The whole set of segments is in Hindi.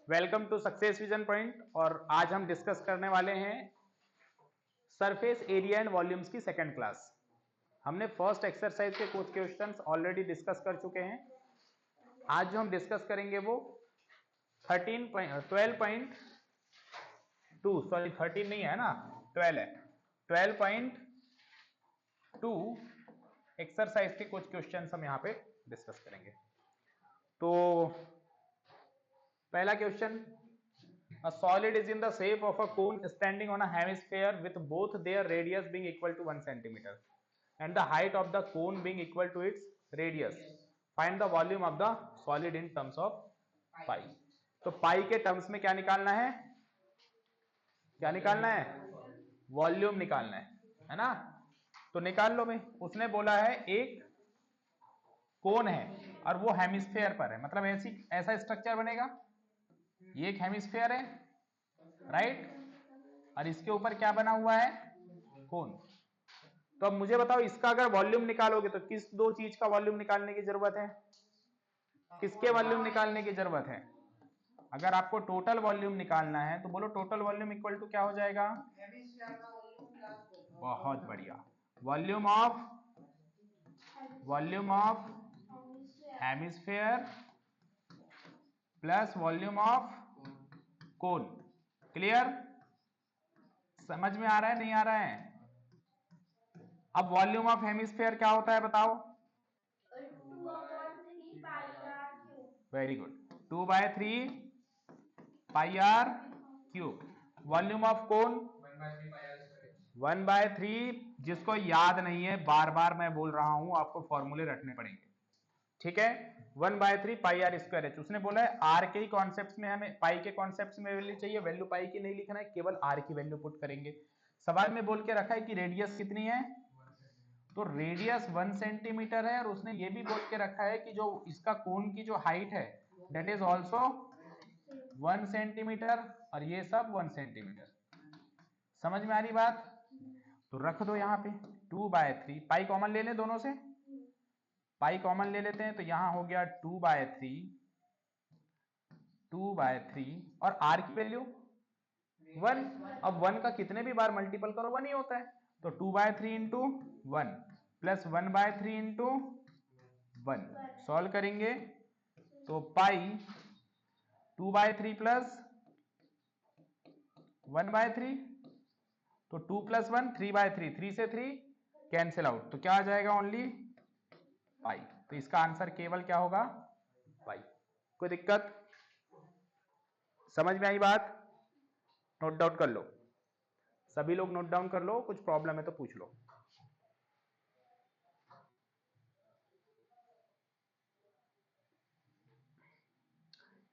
Welcome to success vision point. और आज हम डिस्कस करने वाले हैं सरफेस एरिया एंड वॉल्यूम्स की सेकंड क्लास। हमने फर्स्ट एक्सरसाइज के कुछ क्वेश्चंस ऑलरेडी डिस्कस कर चुके हैं। आज जो हम डिस्कस करेंगे वो 12.2 सॉरी 13 नहीं है ना, 12 है। 12.2 एक्सरसाइज के कुछ क्वेश्चंस हम यहाँ पे डिस्कस करेंगे। तो पहला question, a solid is in the shape of a cone standing on a hemisphere with both their radius being equal to 1 centimeter and the height of the cone being equal to its radius. Find the volume of the solid in terms of pi. तो पाई के टर्म्स में क्या निकालना है? क्या निकालना है? वॉल्यूम निकालना है ना? तो निकाल लो भाई। उसने बोला है एक कोन है और वो हेमिस्फेयर पर है, मतलब ऐसा स्ट्रक्चर बनेगा। ये एक हेमिस्फेयर है, राइट, और इसके ऊपर क्या बना हुआ है? कोन। तो अब मुझे बताओ, इसका अगर वॉल्यूम निकालोगे तो किस दो चीज का वॉल्यूम निकालने की जरूरत है? किसके वॉल्यूम निकालने की जरूरत है? अगर आपको टोटल वॉल्यूम निकालना है तो बोलो टोटल वॉल्यूम इक्वल टू क्या हो जाएगा? बहुत बढ़िया। Volume of hemisphere plus volume of cone. Clear? समझ में आ रहा है नहीं आ रहा है? अब वॉल्यूम ऑफ हेमिस्फेयर क्या होता है बताओ? Very good, 2/3 pi r cube. Volume of cone 1/3। जिसको याद नहीं है, बार बार मैं बोल रहा हूं, आपको फॉर्मूले रटने पड़ेंगे, ठीक है? 1/3 पाई आर स्क्वायर एच। उसने बोला है आर के ही कॉन्सेप्ट में, हमें पाई के कॉन्सेप्ट में वैल्यू चाहिए। वैल्यू पाई की नहीं लिखना है, केवल आर की वैल्यू पुट करेंगे। सवाल में बोल के रखा है कि रेडियस कितनी है, तो रेडियस 1 सेंटीमीटर है। और उसने ये भी बोल के रखा है कि जो इसका कोन की जो हाइट है दैट इज ऑल्सो 1 सेंटीमीटर, और ये सब 1 सेंटीमीटर। समझ में आ रही बात? तो रख दो यहाँ पे 2/3। पाई कॉमन ले लें दोनों से, पाई कॉमन ले लेते हैं तो यहां हो गया 2/3 और आर की वैल्यू 1। अब 1 का कितने भी बार मल्टीपल करो 1 ही होता है। तो 2/3 इंटू 1 प्लस 1/3 इंटू 1 सॉल्व करेंगे तो पाई 2/3 प्लस 1/3, तो 2 प्लस 1 3/3, 3 से 3 कैंसिल आउट, तो क्या आ जाएगा? ओनली पाई। तो इसका आंसर केवल क्या होगा? पाई। कोई दिक्कत? समझ में आई बात? नोट डाउन कर लो, सभी लोग नोट डाउन कर लो। कुछ प्रॉब्लम है तो पूछ लो।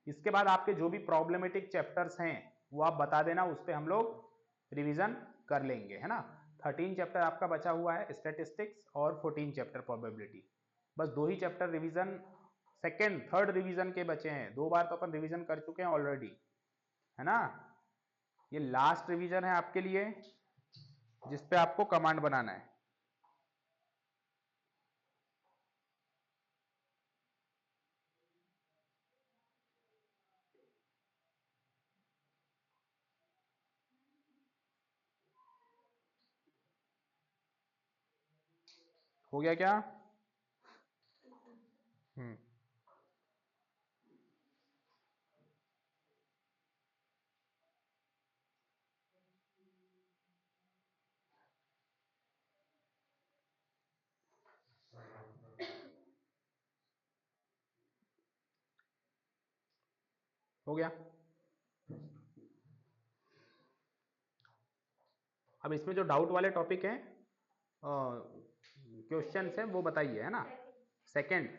इसके बाद आपके जो भी प्रॉब्लमेटिक चैप्टर्स हैं वो आप बता देना, उस पर हम लोग रिवीजन कर लेंगे, है ना? 13 चैप्टर आपका बचा हुआ है, स्टैटिस्टिक्स, और 14 चैप्टर प्रोबेबिलिटी। बस 2 ही chapter revision, second third revision के बचे हैं। 2 बार तो अपन रिवीजन कर चुके हैं ऑलरेडी, है ना? ये लास्ट रिवीजन है आपके लिए, जिसपे आपको कमांड बनाना है। हो गया क्या? हो गया। अब इसमें जो डाउट वाले टॉपिक हैं, क्वेश्चन है, वो बताइए, है ना? Second,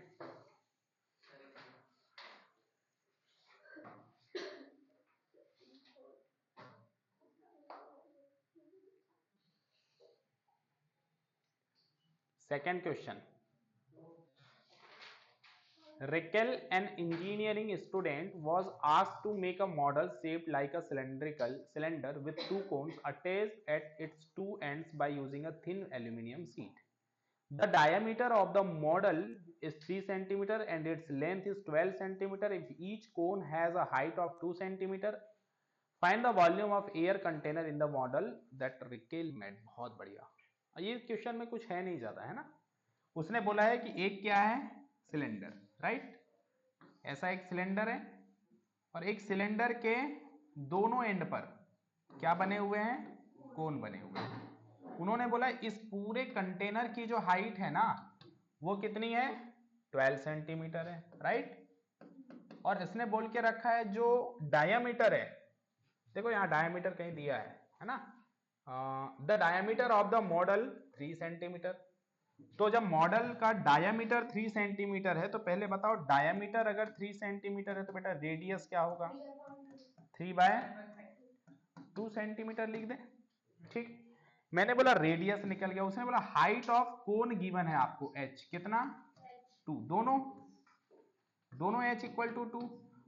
second question, Raquel, an engineering student, was asked to make a model shaped like a cylindrical cylinder with two cones attached at its two ends by using a thin aluminum sheet. The diameter of the model is 3 centimeter and its length is 12 centimeter. If each cone has a height of 2 centimeter, find the volume of air container in the model that Rickel made. बहुत बढ़िया। ये क्वेश्चन में कुछ है नहीं ज्यादा, है ना। उसने बोला है कि एक क्या है, सिलेंडर, राइट। ऐसा एक सिलेंडर है और एक सिलेंडर के दोनों एंड पर क्या बने हुए हैं, कोन बने हुए हैं। उन्होंने बोला इस पूरे कंटेनर की जो हाइट है ना वो कितनी है, 12 सेंटीमीटर है, राइट। और इसने बोल के रखा है जो डायामीटर है, देखो यहाँ डायामीटर कहीं दिया है ना, the diameter of the model 3 centimetre. तो जब मॉडल का डायामीटर 3 सेंटीमीटर है तो पहले बताओ डायामीटर अगर 3 सेंटीमीटर है तो बेटा रेडियस क्या होगा, 3/2 सेंटीमीटर लिख दे, ठीक। मैंने बोला रेडियस निकल गया, उसने बोला हाइट ऑफ कोन गिवन है आपको h कितना, 2, दोनों h इक्वल टू 2।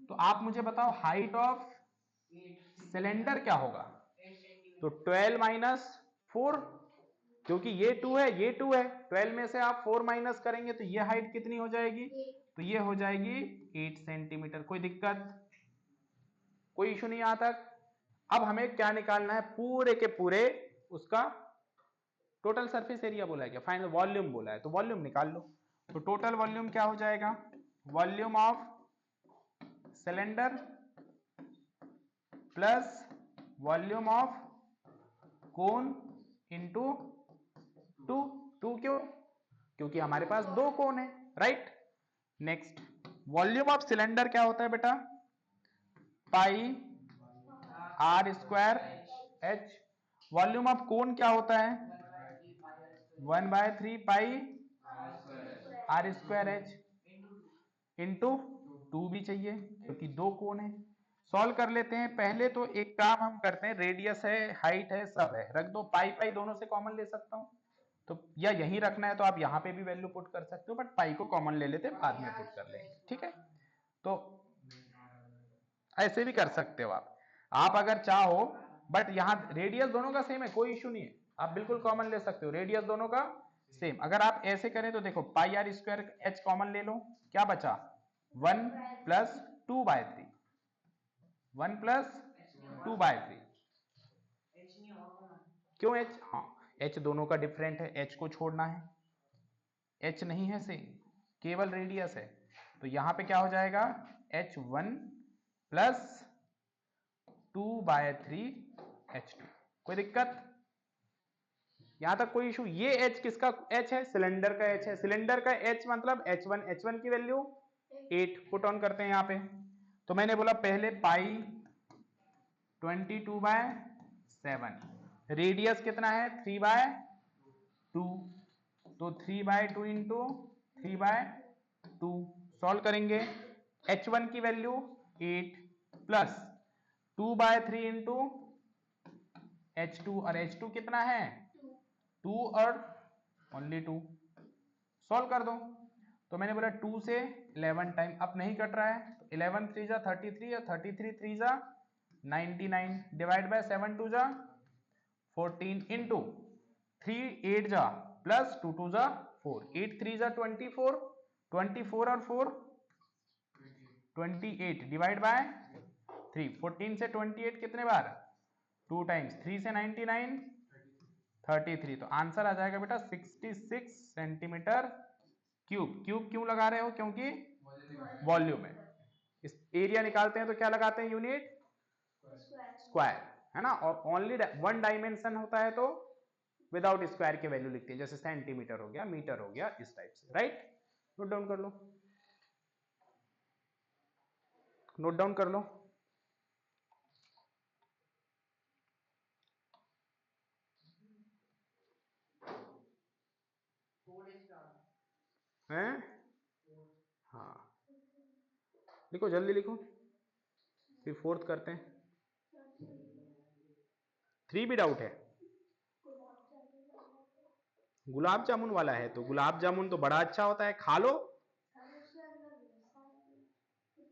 तो आप मुझे बताओ हाइट ऑफ सिलेंडर क्या होगा, तो 12 माइनस 4, क्योंकि ये 2 है ये 2 है, 12 में से आप 4 माइनस करेंगे तो ये हाइट कितनी हो जाएगी, तो ये हो जाएगी 8 सेंटीमीटर। कोई दिक्कत, कोई इशू नहीं आता। अब हमें क्या निकालना है, पूरे के पूरे उसका टोटल सरफेस एरिया बोला है क्या, फाइनल वॉल्यूम बोला है, तो वॉल्यूम निकाल लो। तो टोटल वॉल्यूम क्या हो जाएगा, volume of cylinder plus volume of cone into 2 क्यों, क्योंकि हमारे पास 2 कोन है, right. Next volume of cylinder क्या होता है बेटा, pi r square h. Volume of cone क्या होता है, 1/3 pi r square h into 2 भी चाहिए क्योंकि 2 कोन है। सॉल्व कर लेते हैं। पहले तो एक काम हम करते हैं, रेडियस है हाइट है सब है, रख दो, पाई दोनों से कॉमन ले सकता हूं तो, या यही रखना है तो आप यहाँ पे भी वैल्यू पुट कर सकते हो, बट पाई को कॉमन ले लेते हैं, बाद में पुट कर लेंगे, ठीक है। तो ऐसे भी कर सकते हो आप अगर चाहो, बट यहाँ रेडियस दोनों का सेम है, कोई इशू नहीं है, आप बिल्कुल कॉमन ले सकते हो, रेडियस दोनों का सेम। अगर आप ऐसे करें तो देखो पाई आर स्क्वायर एच कॉमन ले लो, क्या बचा 1 प्लस 2/3, 1 प्लस 2/3, क्यों h, हाँ h दोनों का डिफरेंट है, h को छोड़ना है, h नहीं है सेम, केवल रेडियस है, तो यहां पे क्या हो जाएगा h1 प्लस 2/3 h2। कोई दिक्कत, यहां तक कोई इशू। ये h किसका h है, सिलेंडर का h है, सिलेंडर का h मतलब h1 की वैल्यू 8 पुट ऑन करते हैं यहां पे। तो मैंने बोला पहले पाई 22/7, रेडियस कितना है 3/2, तो 3/2 इंटू 3/2 सॉल्व करेंगे, h1 की वैल्यू 8 प्लस 2/3 इंटू h2, और h2 कितना है 2 और ओनली 2, सॉल्व कर दो। तो मैंने बोला 2 से 11 टाइम, अब नहीं कट रहा है, तो 11 3 जा 33 और 33 3 जा 99 डिवाइड बाय 7 2 जा 14 इंटू 3 8 जा प्लस 2 2 जा 4, 8 3 जा 24, 24 और 4 28 डिवाइड बाय 3, 14 से 28 कितने बार 2 टाइम्स, 3 से 99 33, तो आंसर आ जाएगा बेटा 66 सेंटीमीटर क्यूब। क्यूब क्यों लगा रहे हो, क्योंकि वॉल्यूम है। इस एरिया निकालते हैं तो क्या लगाते हैं, यूनिट स्क्वायर, है ना, और ओनली 1 डायमेंशन होता है तो विदाउट स्क्वायर की वैल्यू लिखते हैं, जैसे सेंटीमीटर हो गया, मीटर हो गया, इस टाइप से, राइट। नोट डाउन कर लो, नोट डाउन कर लो। हैं, हाँ लिखो जल्दी लिखो, फिर 4th करते हैं। 3 भी डाउट है, गुलाब जामुन वाला है, तो गुलाब जामुन तो बड़ा अच्छा होता है, खा लो,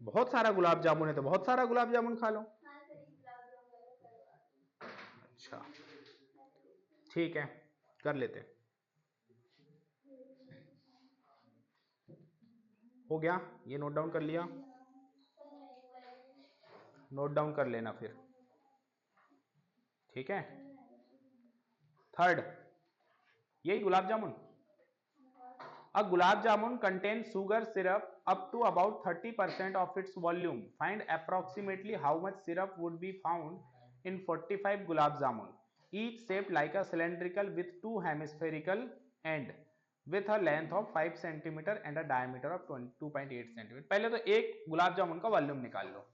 बहुत सारा गुलाब जामुन है तो बहुत सारा गुलाब जामुन खा लो। अच्छा ठीक है, कर लेते हैं। हो गया, ये नोट डाउन कर लिया, नोट डाउन कर लेना फिर, ठीक है। थर्ड, यही gulab jamun. A gulab jamun contains sugar syrup up to about 30% of its volume. Find approximately how much syrup would be found in 45 gulab jamun, each shaped like a cylindrical with two hemispherical end with a length of 5 cm and a diameter of 2.8 cm. पहले तो एक गुलाब जामुन का वॉल्यूम निकाल लो।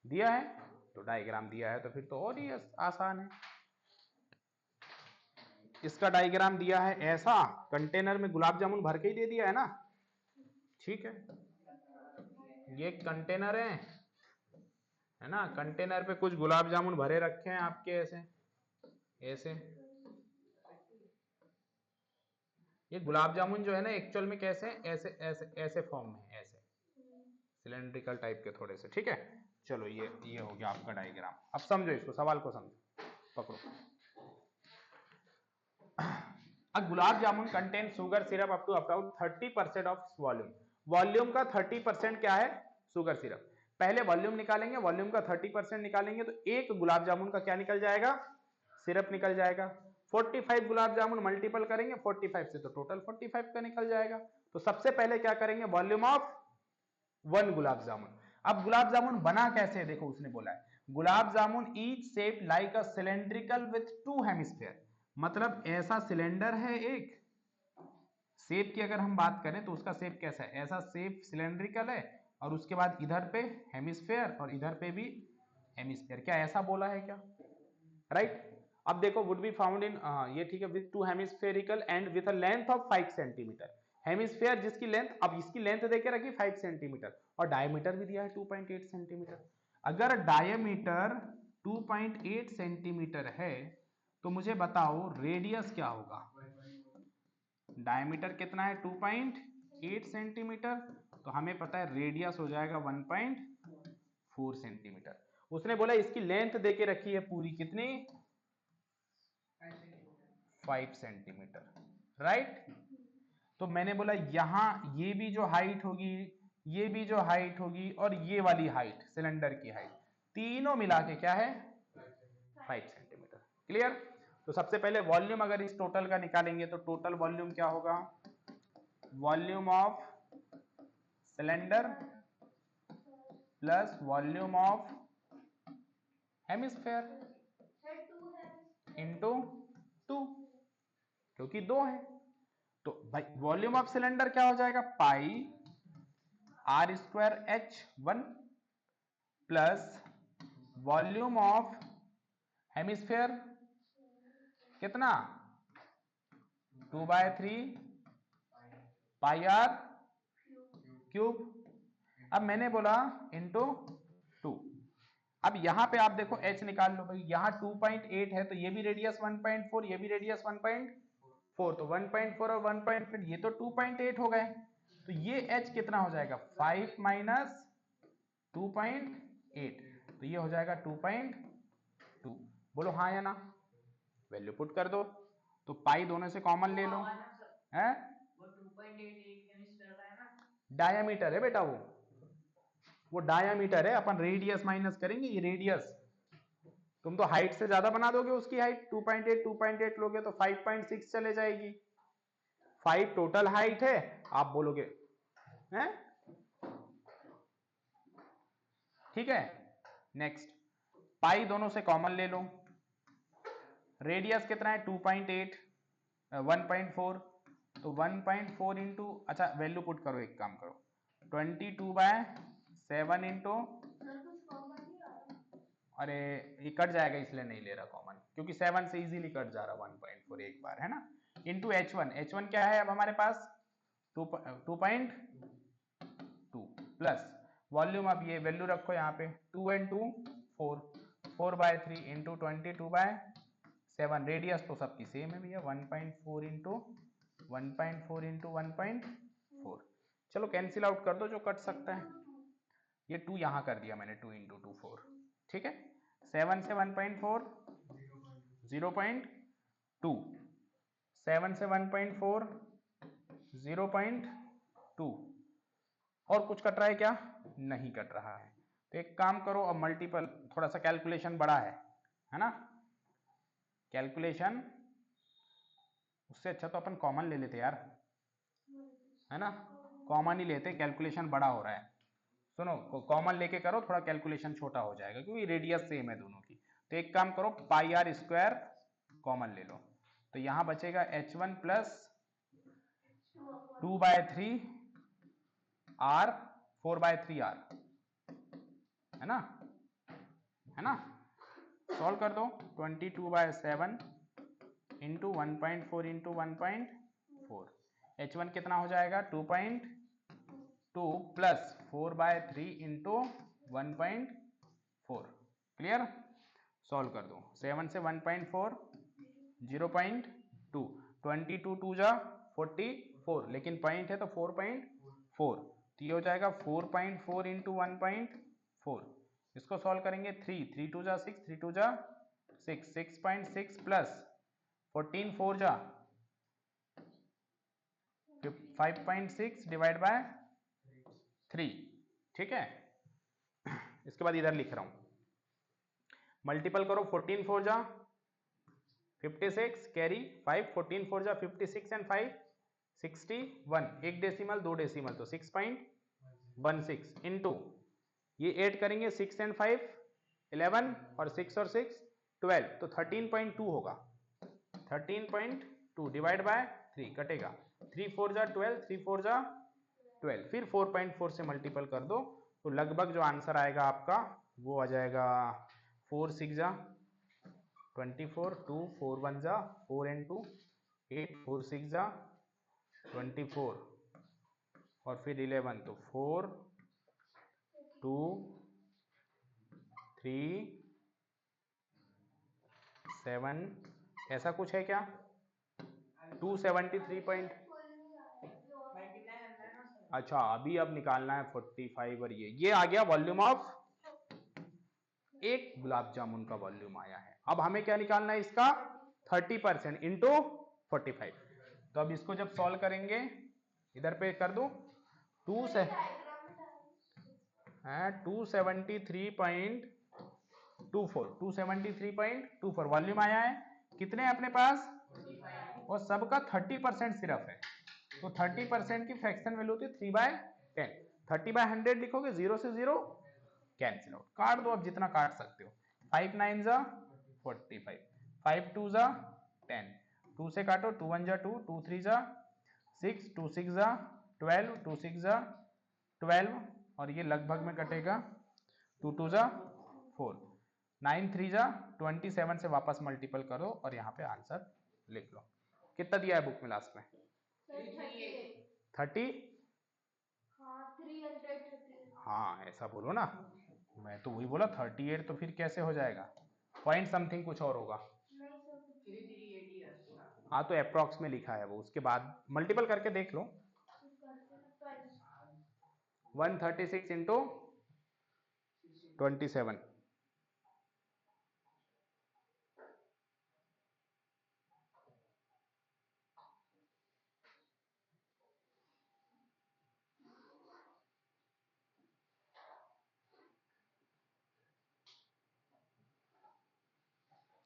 दिया है तो डायग्राम दिया है, तो फिर तो और ही आसान है। इसका डायग्राम दिया है ऐसा, कंटेनर में गुलाब जामुन भर के ही दे दिया है ना, ठीक है। ये कंटेनर है ना, कंटेनर पे कुछ गुलाब जामुन भरे रखे हैं आपके, ऐसे ऐसे। ये गुलाब जामुन जो है ना एक्चुअल में कैसे, ऐसे ऐसे ऐसे फॉर्म में, ऐसे सिलेंड्रिकल टाइप के थोड़े से, ठीक है। चलो ये हो गया आपका डायग्राम। अब समझो इसको, सवाल को समझो, पकड़ो। A gulab jamun contain sugar syrup up to about 30% of volume. Volume का 30% क्या है? Sugar syrup. पहले वॉल्यूम निकालेंगे, वॉल्यूम का 30% निकालेंगे तो एक गुलाब जामुन का क्या निकल जाएगा? सिरप निकल जाएगा। 45 गुलाब जामुन मल्टीपल करेंगे 45 से तो टोटल 45 का निकल जाएगा। तो सबसे पहले क्या करेंगे? Volume of 1 gulab jamun. अब गुलाब जामुन बना कैसे, देखो उसने बोला है gulab jamun each shape like a cylindrical with 2 hemisphere. मतलब ऐसा सिलेंडर है एक, शेप की अगर हम बात करें तो उसका शेप कैसा है? ऐसा शेप सिलेंड्रिकल है और उसके बाद इधर पे हेमिस्फीयर और इधर पे भी हेमिस्फीयर। क्या ऐसा बोला है क्या? राइट। अब देखो वुड बी फाउंड इन, ये ठीक है, with 2 hemispherical and with a length of 5 centimetre. Hemisphere जिसकी लेंथ, अब इसकी लेंथ देके रखी 5 सेंटीमीटर और डायमीटर भी दिया है 2.8 सेंटीमीटर। अगर डायमीटर 2.8 सेंटीमीटर है तो मुझे बताओ रेडियस क्या होगा? डायमीटर कितना है? 2.8 सेंटीमीटर, तो हमें पता है रेडियस हो जाएगा 1.4 सेंटीमीटर। उसने बोला इसकी लेंथ देके रखी है पूरी, कितनी? 5 सेंटीमीटर, राइट। तो मैंने बोला यहां ये भी जो हाइट होगी, ये भी जो हाइट होगी और ये वाली हाइट, सिलेंडर की हाइट, तीनों मिला के क्या है? 5 सेंटीमीटर। क्लियर? तो सबसे पहले वॉल्यूम अगर इस टोटल का निकालेंगे तो टोटल वॉल्यूम क्या होगा? Volume of cylinder plus volume of hemisphere into 2, क्योंकि 2 है। तो भाई वॉल्यूम ऑफ सिलेंडर क्या हो जाएगा? Pi r square H1 plus volume of hemisphere कितना? 2/3 पाई आर क्यूब। अब मैंने बोला इंटू 2। अब यहां पे आप देखो h निकाल लो भाई, यहां 2.8 है तो ये भी रेडियस 1.4, ये भी रेडियस 1.4, तो 1.4 और 1.4 ये तो 2.8 हो गए। तो ये h कितना हो जाएगा? 5 माइनस 2.8, तो ये हो जाएगा 2.2। बोलो हाँ या ना? वैल्यू पुट कर दो, तो पाई दोनों से कॉमन ले लो, है वो 2.8 डायामीटर है बेटा, वो डायामीटर है। अपन रेडियस माइनस करेंगे, ये रेडियस, तुम तो हाइट से ज्यादा बना दोगे उसकी हाइट, 2.8 लोगे तो 5.6 चले जाएगी। 5 टोटल हाइट है, आप बोलोगे हैं? ठीक है। नेक्स्ट, पाई दोनों से कॉमन ले लो, रेडियस कितना है? 2.8 1.4, तो 1.4 इंटू, अच्छा वैल्यू पुट करो, एक काम करो 22/7 इंटू, अरे ये कट जाएगा इसलिए नहीं ले रहा कॉमन, क्योंकि 7 से इजीली कट जा रहा 1.4 एक बार, है ना। इंटू H1 क्या है अब हमारे पास? 2.2 प्लस वॉल्यूम, अब ये वैल्यू रखो यहाँ पे, 2 and 2 4, 4/3 इंटू 22/7। रेडियस तो सबकी सेम है भैया, 1.4 इंटू 1.4 इंटू 1.4। चलो कैंसिल आउट कर दो जो कट सकता है। ये 2 यहां कर दिया मैंने, 2 इंटू 2 4, ठीक है। 7 से 1.4 0.2, 7 से 1.4 0.2, और कुछ कट रहा है क्या? नहीं कट रहा है। तो एक काम करो, अब मल्टीपल थोड़ा सा कैलकुलेशन बड़ा है ना, कैलकुलेशन उससे अच्छा तो अपन कॉमन ले लेते यार, है ना, कॉमन ही लेते, कैलकुलेशन बड़ा हो रहा है। सुनो, कॉमन लेके करो, थोड़ा कैलकुलेशन छोटा हो जाएगा क्योंकि रेडियस सेम है दोनों की। तो एक काम करो, पाई आर स्क्वायर कॉमन ले लो, तो यहां बचेगा h1 प्लस 2/3 r 4/3 r, है ना, है ना। सॉल्व कर दो, 22/7 इंटू 1.4 इंटू 1.4, h1 कितना हो जाएगा 2.2 प्लस 4/3 इंटू 1.4, क्लियर। सॉल्व कर दो, 7 से 1.4 0.2, 22 2 जा 44, लेकिन पॉइंट है तो 4.4, तो ये हो जाएगा 4.4 इंटू 1.4। इसको सॉल्व करेंगे, 3 2 जा 6, 3 2 जा 6, 6.6 प्लस 14 4 जा 5.6 डिवाइड बाय 3, ठीक है। इसके बाद इधर लिख रहा हूं, मल्टीपल करो, 14 4 जा 56 कैरी 5, 14 4 जा 56 एंड 5 61, एक डेसिमल दो डेसिमल तो 6.16 इंटू ये ऐड करेंगे 6 एंड 5 11 और 6 और 6 12, तो 13.2 होगा, 13.2 डिवाइड बाय 3 कटेगा, 3 4 जा 12, 3 4 जा 12, फिर 4.4 से मल्टीपल कर दो, तो लगभग जो आंसर आएगा आपका वो आ जाएगा 4 6 जा 24, 2 4 1 जा 4 and 2 8, 4 6 जा 24 और फिर 11, तो 4 2 3 7, ऐसा कुछ है क्या? 273 पॉइंट, अच्छा अभी अब निकालना है 45, और ये आ गया वॉल्यूम ऑफ, एक गुलाब जामुन का वॉल्यूम आया है। अब हमें क्या निकालना है इसका 30% इंटू 45। तो अब इसको जब सॉल्व करेंगे, इधर पे कर दो, 273.24 वॉल्यूम आया है। कितने अपने पास, और सबका 30% सिर्फ है, तो 30% की फ्रैक्शन वैल्यू होती है 3/10, 30/100 लिखोगे, 0 से 0 कैंसिल आउट, काट दो अब जितना काट सकते हो, 5 9 जा 45, 5 2 जा 10, 2 से काटो, 2 1 जा 2, 2 3 जा 6, 2 6 जा 12, 2 6 जा 12, और ये लगभग में कटेगा, 2 2 जा 4, 9 3 जा 27 से वापस मल्टीपल करो और यहाँ पे आंसर लिख लो। कितना दिया है बुक में लास्ट में? 30, हाँ ऐसा बोलो ना, मैं तो वही बोला 38, तो फिर कैसे हो जाएगा, पॉइंट समथिंग कुछ और होगा। हाँ तो अप्रोक्स में लिखा है वो, उसके बाद मल्टीपल करके देख लो, 136 इंटू 27,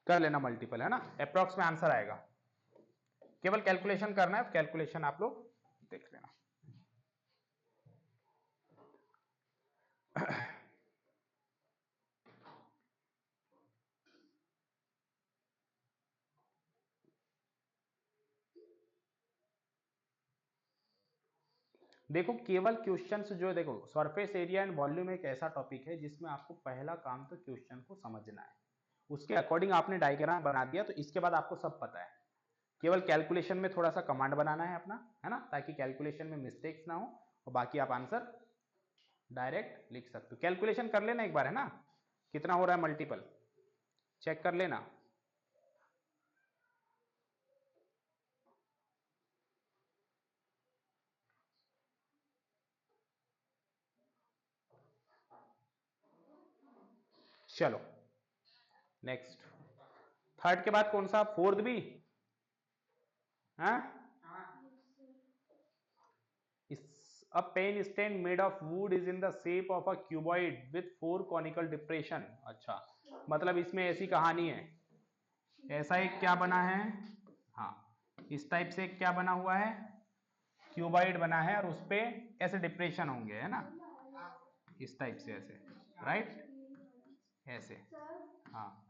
कर लेना मल्टीपल, है ना, अप्रोक्स में आंसर आएगा, केवल कैलकुलेशन करना है, कैलकुलेशन आप लोग देख लेना। देखो केवल क्वेश्चंस जो, देखो सरफेस एरिया एंड वॉल्यूम एक ऐसा टॉपिक है जिसमें आपको पहला काम तो क्वेश्चन को समझना है, उसके अकॉर्डिंग आपने डायग्राम बना दिया तो इसके बाद आपको सब पता है, केवल कैलकुलेशन में थोड़ा सा कमांड बनाना है अपना, है ना, ताकि कैलकुलेशन में मिस्टेक्स ना हो और बाकी आप आंसर डायरेक्ट लिख सकते हो। कैलकुलेशन कर लेना एक बार, है ना, कितना हो रहा है मल्टीपल चेक कर लेना। चलो नेक्स्ट, थर्ड के बाद कौन सा, फोर्थ भी, हाँ इस A pen stand made of wood is in the shape of a cuboid with 4 conical depression. अच्छा, मतलब इसमें ऐसी कहानी है, ऐसा एक क्या बना है, हाँ इस टाइप से क्या बना हुआ है, क्यूबॉइड बना है और उस पे ऐसे डिप्रेशन होंगे, है ना, इस टाइप से ऐसे, राइट, ऐसे, हाँ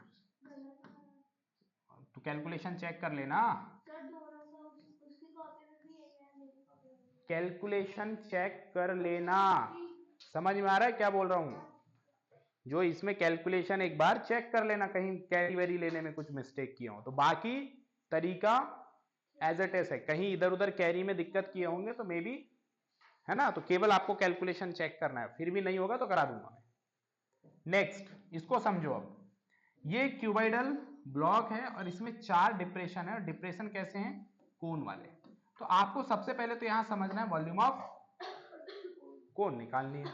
तो कैलकुलेशन चेक कर लेना, कैलकुलेशन चेक कर लेना, समझ में आ रहा है क्या बोल रहा हूं, जो इसमें कैलकुलेशन एक बार चेक कर लेना, कहीं कैरी वेरी लेने में कुछ मिस्टेक किया हो तो, बाकी तरीका एज इट इज है, कहीं इधर उधर कैरी में दिक्कत किए होंगे तो मे बी, है ना, तो केवल आपको कैलकुलेशन चेक करना है, फिर भी नहीं होगा तो करा दूंगा मैं। नेक्स्ट इसको समझो, अब ये क्यूबाइडल ब्लॉक है और इसमें 4 डिप्रेशन है, और डिप्रेशन कैसे हैं, कोन वाले, तो आपको सबसे पहले तो यहां समझना है वॉल्यूम ऑफ कोन निकालनी है।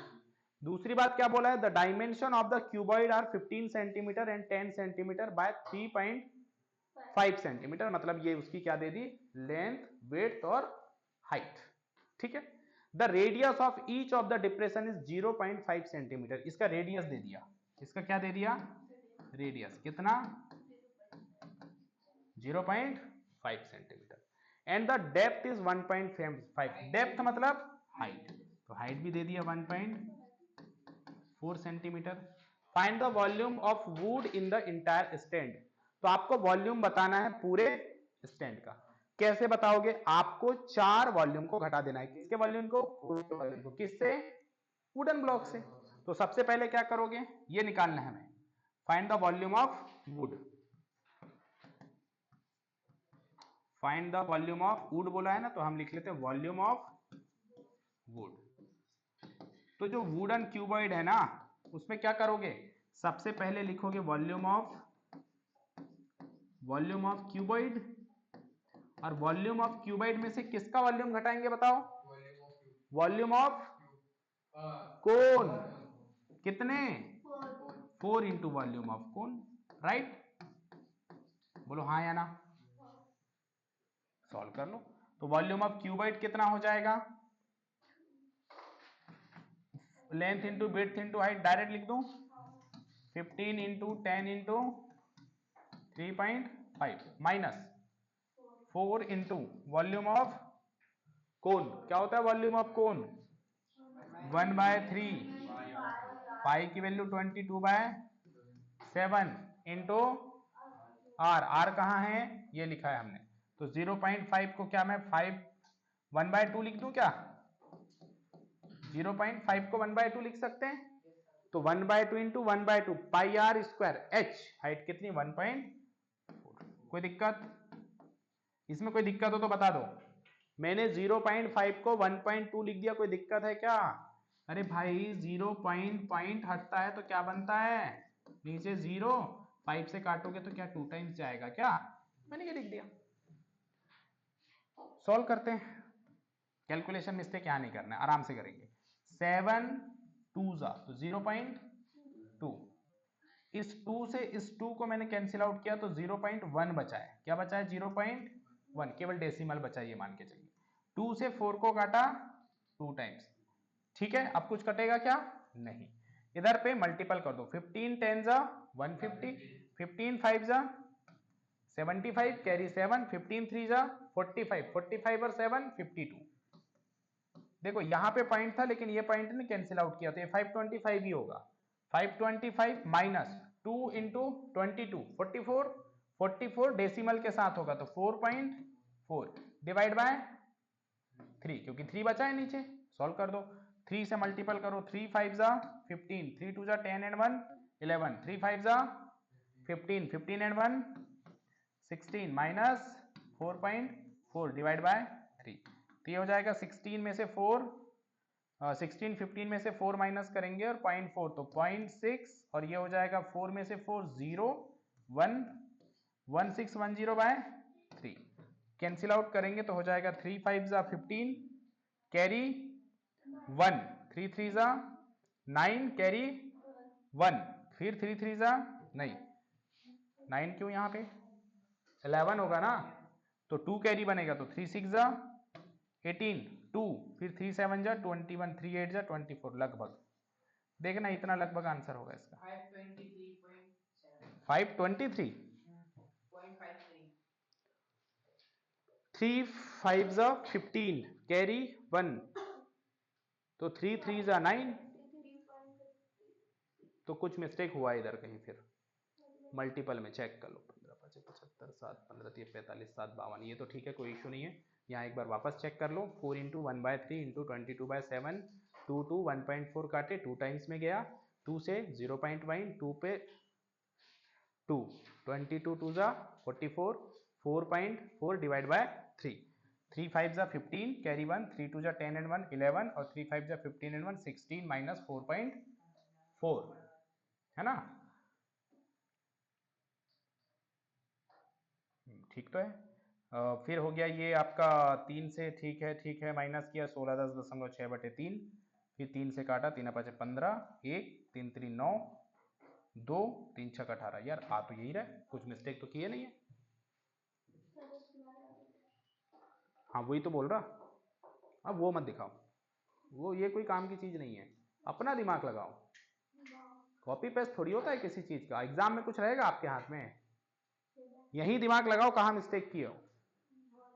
दूसरी बात क्या बोला है, the dimension of the cuboid are 15 centimetre and 10 centimetre by 3.5 centimetre, मतलब ये उसकी क्या दे दी, लेंथ, विड्थ और हाइट, ठीक है। The radius of each of the depression is 0.5 centimetre, इसका रेडियस दे दिया, इसका क्या दे दिया, रेडियस कितना, 0.5 centimetre, and the depth is 1.5, depth मतलब हाइट, तो हाइट भी दे दिया 1.4 centimetre. Find the volume of would in the entire stand, तो आपको वॉल्यूम बताना है पूरे स्टैंड का, कैसे बताओगे, आपको 4 वॉल्यूम को घटा देना है, किसके वॉल्यूम को, वॉल्यूम को, किससे, वुडन ब्लॉक से, तो सबसे पहले क्या करोगे, ये निकालना है हमें, find the volume of would, find the volume of would बोला है ना, तो हम लिख लेते हैं वॉल्यूम ऑफ वुड। तो जो वुडन क्यूबॉइड है ना, उसमें क्या करोगे, सबसे पहले लिखोगे वॉल्यूम ऑफ क्यूबॉइड, और वॉल्यूम ऑफ क्यूबॉइड में से किसका वॉल्यूम घटाएंगे बताओ, वॉल्यूम ऑफ कोन, कितने, 4 into volume of cone, right, बोलो हाँ या ना, सॉल्व कर लो। तो वॉल्यूम ऑफ क्यूबॉइड कितना हो जाएगा, length into width into height, direct लिख दूं, 15 into 10 into 3.5 minus 4 into volume of cone, क्या होता है वॉल्यूम ऑफ कोन, 1/3, पाई की वैल्यू 22/7 इंटू आर कहाँ है, ये लिखा है हमने, तो 0.5 को क्या मैं 1/2 लिख दूं क्या, 0.5 को 1/2 लिख सकते हैं, तो 1/2 into 1/2 pi r square, h height कितनी 1.4, कोई दिक्कत, इसमें कोई दिक्कत हो तो बता दो, मैंने 0.5 को 1.2 लिख दिया, कोई दिक्कत है क्या, अरे भाई 0 पॉइंट हटता है तो क्या बनता है, नीचे 0, 5 से काटोगे तो क्या 2 टाइम्स जाएगा क्या, मैंने ये लिख दिया। सॉल्व करते हैं, कैलकुलेशन मिस्टेक यहाँ नहीं करना है, आराम से करेंगे, 7 2 तो 0.2, इस 2 से इस 2 को मैंने कैंसिल आउट किया तो 0.1 बचा है, क्या बचा है 0.1, केवल डेसिमल बचा है, ये मान के चलिए, 2 से 4 को काटा 2 टाइम्स, ठीक है, अब कुछ कटेगा क्या, नहीं, इधर पे मल्टीपल कर दो, 15 10 150, 15 5 75, कैरी 7, 15 3 45, 45 और 7 52, देखो यहाँ पे पॉइंट था लेकिन ये पॉइंट ने कैंसिल आउट किया तो ये 525 ही होगा, 525 माइनस 2 इंटू 22 44, 44 डेसिमल के साथ होगा तो 4.4 डिवाइड बाय 3, क्योंकि 3 बचा है नीचे, सॉल्व कर दो, 3 से मल्टीपल करो, 3 5 15, 3 2 10 and 1 11, 3 5 15, 15 and 1 16 minus 4.4 divide by 3, तो ये हो जाएगा 16 में से 4, 16 15 में से 4 माइनस करेंगे और 0.4 तो 0.6, और ये हो जाएगा 4 में से 4 0 1 1610 बाय 3, कैंसिल आउट करेंगे तो हो जाएगा 3 5 15, कैरी 1, 3 3 9, कैरी 1, फिर 3 3 नहीं 9 क्यों, यहाँ पे 11 होगा ना, तो 2 कैरी बनेगा तो 3 6 18, 2, फिर 3 7 जा 21, 3 8 जा 24 लगभग। देखना इतना लगभग आंसर होगा इसका 523 3 5 जा 15 कैरी 1 तो 3 3 जा 9 तो कुछ मिस्टेक हुआ इधर कहीं, फिर मल्टीपल में चेक कर लो। 15 5 75 7 15 3 45 7 52 ये तो ठीक है, कोई इशू नहीं है। यहाँ एक बार वापस चेक कर लो। 4 इंटू 1/3 इंटू 22/7 2 2 1.4 काटे 2 टाइम्स में गया, 2 से 0.1 2 पे 2 22 2 जा 44 4.4 डिवाइड बाय 3 3 5 जा 15 कैरी 1 3 2 जा 10 and 1 11 और 3 5 जा 15 and 1 16 माइनस 4.4 है ना। ठीक तो है। फिर हो गया ये आपका 3 से, ठीक है माइनस किया 16.6/3 फिर 3 से काटा 3 5 15 1 3 3 9 2 3 6 18 यार आ तो यही रहा है, कुछ मिस्टेक तो किए नहीं है। हाँ वही तो बोल रहा। अब वो मत दिखाओ, वो ये कोई काम की चीज नहीं है, अपना दिमाग लगाओ। कॉपी पेस्ट थोड़ी होता है किसी चीज का। एग्जाम में कुछ रहेगा आपके हाथ में, यही दिमाग लगाओ कहाँ मिस्टेक किए हो।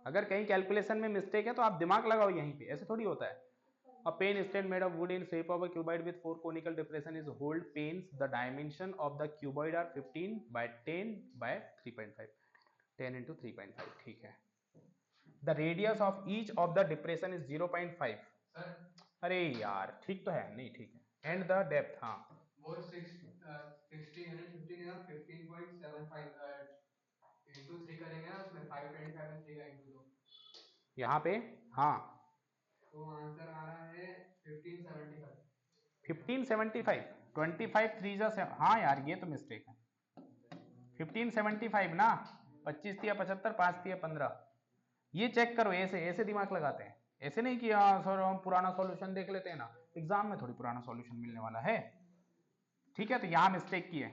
अगर कहीं कैलकुलेशन में मिस्टेक है तो आप दिमाग लगाओ यहीं पे, ऐसे थोड़ी होता है। A pen stand made of wood in shape of a cuboid with 4 conical depression is hold pens. The dimension of the cuboid are 15 by 10 by 3.5. 10 into 3.5 ठीक है। The radius of each of the depression is 0.5. अरे यार ठीक तो है, नहीं ठीक है। And the depth हाँ वो 16 यानी 15 है ना 15.75 इंटू 3 करेंगे ना उसमें 525 में 3 का इंटू 2 यहाँ पे हाँ तो आंसर आ रहा है 1575 1575 25 3 जा हाँ यार ये तो मिस्टेक है। 1575 ना 25 थी 75 5 थी 15 ये चेक करो। ऐसे ऐसे दिमाग लगाते हैं, ऐसे नहीं कि हाँ सर हम पुराना सॉल्यूशन देख लेते हैं ना, एग्जाम में थोड़ी पुराना सॉल्यूशन मिलने वाला है। ठीक है तो यहाँ मिस्टेक की है,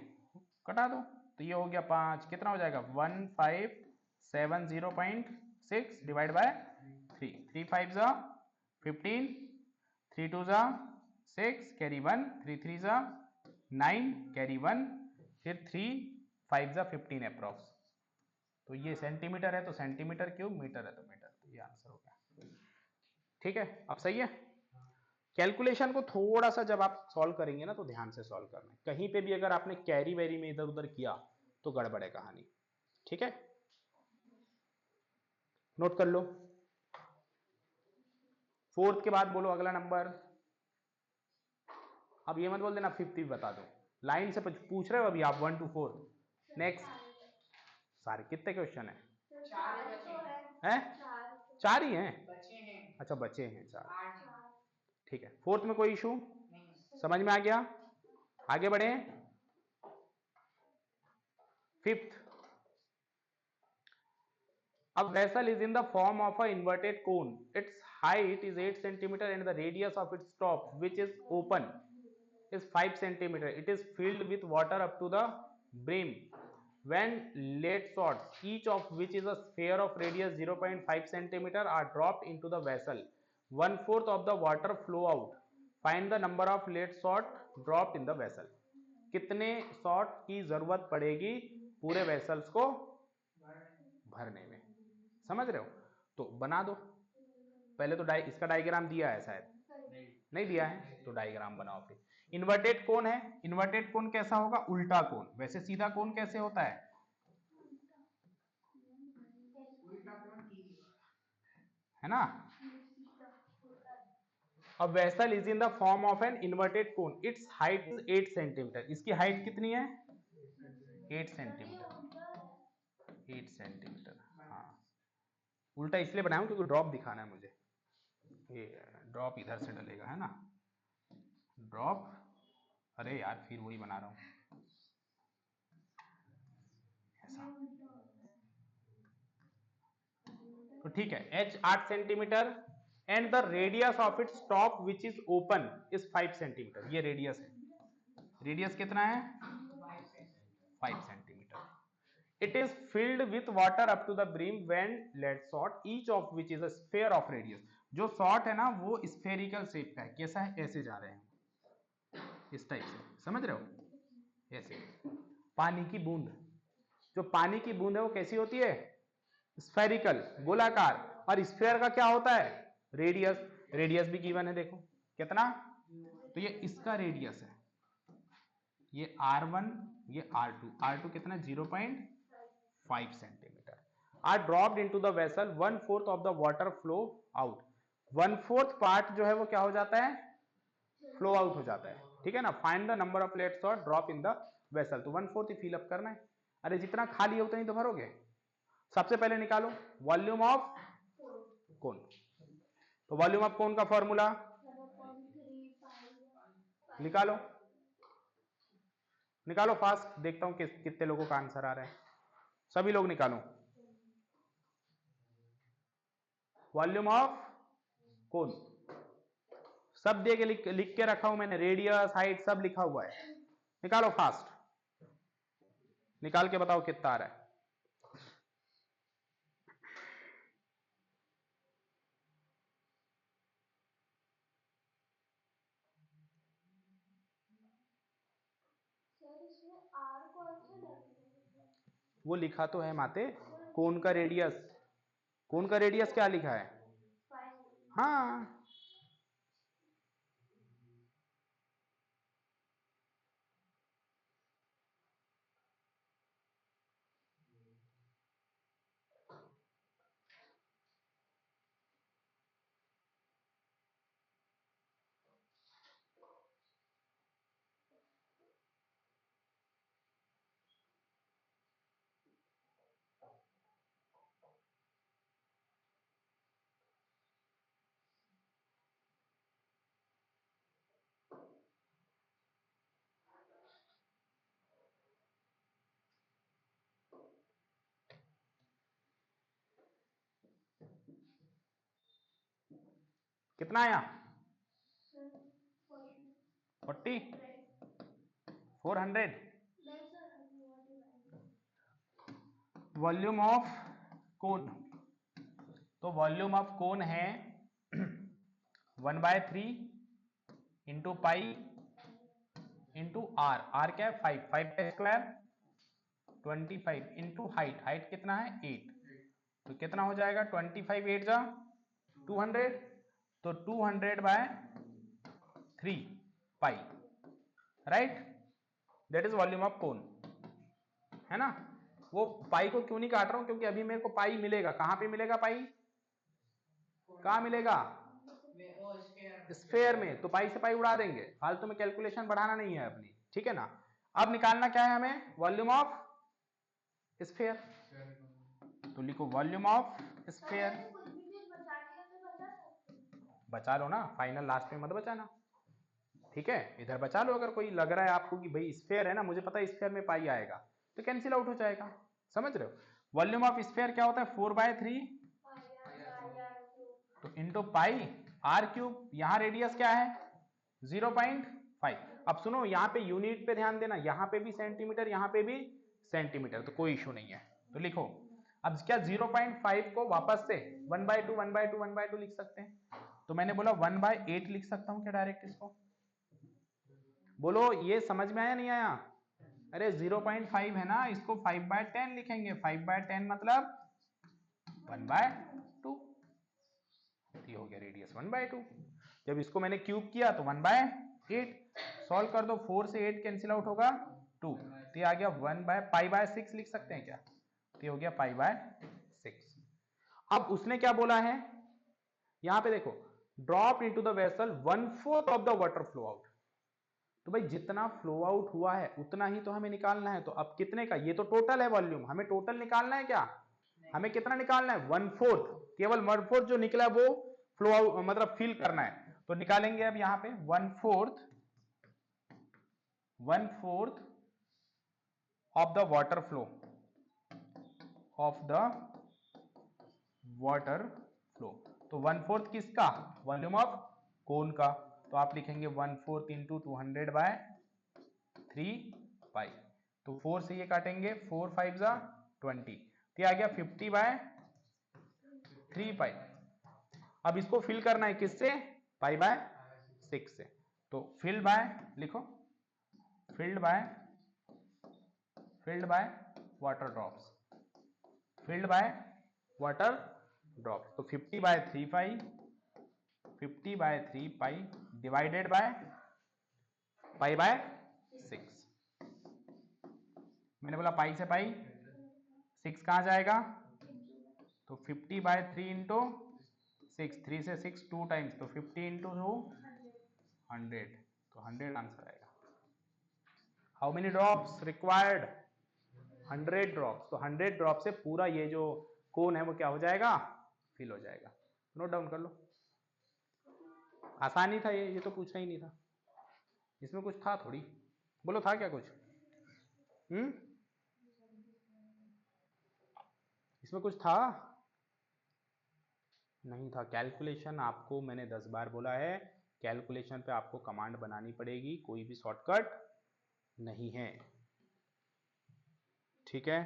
कटा दो। तो ये हो गया 5 कितना हो जाएगा 1570.6 डिवाइड बाय 3 3 5 जा 15 3 2 जा 6 कैरी 1 3 3 जा 9 कैरी 1 फिर 3 5 जा 15 अप्रॉक्स। तो ये सेंटीमीटर है तो सेंटीमीटर क्यूब, मीटर है तो मीटर, तो ये आंसर हो गया। ठीक है अब सही है। कैलकुलेशन को थोड़ा सा जब आप सॉल्व करेंगे ना तो ध्यान से सॉल्व करना है। कहीं पे भी अगर आपने कैरी वेरी में इधर उधर किया तो गड़बड़ है कहानी। ठीक है नोट कर लो। फोर्थ के बाद बोलो अगला नंबर। अब ये मत बोल देना 50 बता दो, लाइन से पूछ रहे हो अभी आप 1 to 4। नेक्स्ट सारे कितने क्वेश्चन है? हैं? 4 ही हैं? अच्छा बचे हैं 4। ठीक है फोर्थ में कोई इशू समझ में आ गया? आगे बढ़े। Fifth, a vessel is in the form of a inverted cone. Its height is 8 centimeter and the radius of its top, which is open, is 5 centimeter. It is filled with water up to the brim. When lead shots, each of which is a sphere of radius 0.5 centimeter, are dropped into the vessel, 1/4 of the water flow out. Find the number of lead shot dropped in the vessel. कितने शॉट की जरूरत पड़ेगी पूरे वेसल्स को भरने में, समझ रहे हो? तो बना दो पहले तो इसका डायग्राम दिया है शायद, नहीं दिया है तो डायग्राम बनाओ। फिर इन्वर्टेड कोन है, इन्वर्टेड कोन कैसा होगा? उल्टा कोन। वैसे सीधा कोन कैसे होता है? है ना। अब vessel is in the form of an inverted cone, it's height is 8 centimetre. इसकी हाइट कितनी है? 8 सेंटीमीटर। 8 सेंटीमीटर हाँ। उल्टा इसलिए बनाऊं क्योंकि ड्रॉप दिखाना है मुझे। ये ड्रॉप इधर से डलेगा है ना, ड्रॉप। अरे यार फिर वही बना रहा हूं ऐसा। तो ठीक है h 8 centimetre and the radius of its top which is open is 5 centimetre. ये रेडियस है, रेडियस कितना है? 5 centimetre. It is filled with water up to the brim when lead shot, each of which is a sphere of radius. जो शॉट है ना वो स्फेरिकल शेप का है। कैसा है? ऐसे जा रहे हैं, इस टाइप से, समझ रहे हो? ऐसे पानी की बूंद, जो पानी की बूंद है वो कैसी होती है? स्फेरिकल, गोलाकार। और स्फेयर का क्या होता है? रेडियस। रेडियस भी गिवन है, देखो कितना, तो ये इसका रेडियस है, ये R1, ये R2। R2 कितना? 0.5 centimetre. Are dropped into the vessel, 1/4 of the water flow out. 1/4 part जो है वो क्या हो जाता है? फ्लो आउट हो जाता है, ठीक है ना। Find the number of plates और ड्रॉप इन द वेसल, तो 1/4 ही फिल अप करना है। अरे जितना खाली है उतना ही तो भरोगे। सबसे पहले निकालो वॉल्यूम ऑफ कोन। तो वॉल्यूम ऑफ कोन का फॉर्मूला निकालो, निकालो फास्ट, देखता हूं कितने लोगों का आंसर आ रहा है। सभी लोग निकालो वॉल्यूम ऑफ कोन। सब दे के लिख के रखा हूं मैंने, रेडियस, हाइट सब लिखा हुआ है। निकालो फास्ट, निकाल के बताओ कितना आ रहा है। वो लिखा तो है माते, कोन का रेडियस। कोन का रेडियस क्या लिखा है? हाँ, कितना आया? 40, 400। वॉल्यूम ऑफ कोन, तो वॉल्यूम ऑफ कोन है 1/3 into pi into r. R क्या है? 5। 5 का स्क्वायर 25 इंटू हाइट। हाइट कितना है? 8। तो कितना हो जाएगा? 25 8 जा 200, तो 200/3 pi, right. That is volume of cone, है ना। वो पाई को क्यों नहीं काट रहा हूं? क्योंकि अभी मेरे को पाई मिलेगा। कहां पे मिलेगा पाई? कहां मिलेगा? स्फेयर में। तो पाई से पाई उड़ा देंगे, फालतू में कैलकुलेशन बढ़ाना नहीं है अपनी, ठीक है ना। अब निकालना क्या है हमें? Volume of sphere. तो लिखो वॉल्यूम ऑफ स्फेयर। बचा लो ना, फाइनल लास्ट में मत बचाना, ठीक है। इधर बचा लो। अगर कोई लग रहा है आपको कि भाई स्फेयर है ना, मुझे पता है स्फेयर में पाई आएगा, तो कैंसिल आउट हो जाएगा, समझ रहे हो। वॉल्यूम ऑफ स्फेयर क्या होता है? 4/3 तो इंटू पाई आर क्यूब। यहां रेडियस क्या है? 0.5। अब सुनो, यहाँ पे यूनिट पे ध्यान देना, यहाँ पे भी सेंटीमीटर, यहाँ पे भी सेंटीमीटर, तो कोई इशू नहीं है। तो लिखो अब क्या 0.5 को वापस से 1/2 1/2 1/2 लिख सकते हैं। तो मैंने बोला 1/8 लिख सकता हूं क्या डायरेक्ट इसको? बोलो ये समझ में आया नहीं आया? अरे 0.5 है ना, इसको 5/10 लिखेंगे। 5/10 मतलब 1/2, ये हो गया रेडियस 1/2। जब इसको मैंने क्यूब किया तो 1/8। सॉल्व कर दो, 4 से 8 कैंसिल आउट होगा 2, तो ये आ गया 1/π/6 लिख सकते हैं क्या? तो ये हो गया π/6। अब उसने क्या बोला है यहां पे देखो, drop into the vessel 1/4 of the water flow out. तो भाई जितना फ्लो आउट हुआ है उतना ही तो हमें निकालना है। तो अब कितने का? ये तो टोटल है वॉल्यूम, हमें टोटल निकालना है क्या? हमें कितना निकालना है? 1/4। केवल 1/4 जो निकला वो फ्लो आउट मतलब फिल करना है। तो निकालेंगे अब यहां पे 1/4 of the water flow, of the water flow. तो 1/4 किसका? वॉल्यूम ऑफ कोन का। तो आप लिखेंगे 1/4 इंटू 200/3 पाई। तो 4 से ये काटेंगे, 4 5 जा 20, तो आ गया 50/3 पाई। अब इसको फिल करना है किससे? पाई बाय 6 से। तो फिल्ड बाय लिखो, filled by water drops, filled by water drops. तो 50 by 3 pi, 50 by 3 pi divided by pi by 6। मैंने बोला पाई से पाई, 6 कहां जाएगा? तो 50 बाय 3 इंटू 6, 3 से 6 2 टाइम्स, तो 50 इंटू 100, तो 100 आंसर आएगा। How many drops required? 100 drops. तो 100 ड्रॉप से पूरा ये जो कोन है वो क्या हो जाएगा? फिल हो जाएगा। नोट डाउन कर लो। आसानी था ये तो पूछना ही नहीं था, इसमें कुछ था थोड़ी। बोलो था क्या कुछ? इसमें कुछ था? नहीं था। कैलकुलेशन आपको मैंने 10 बार बोला है, कैलकुलेशन पे आपको कमांड बनानी पड़ेगी, कोई भी शॉर्टकट नहीं है, ठीक है?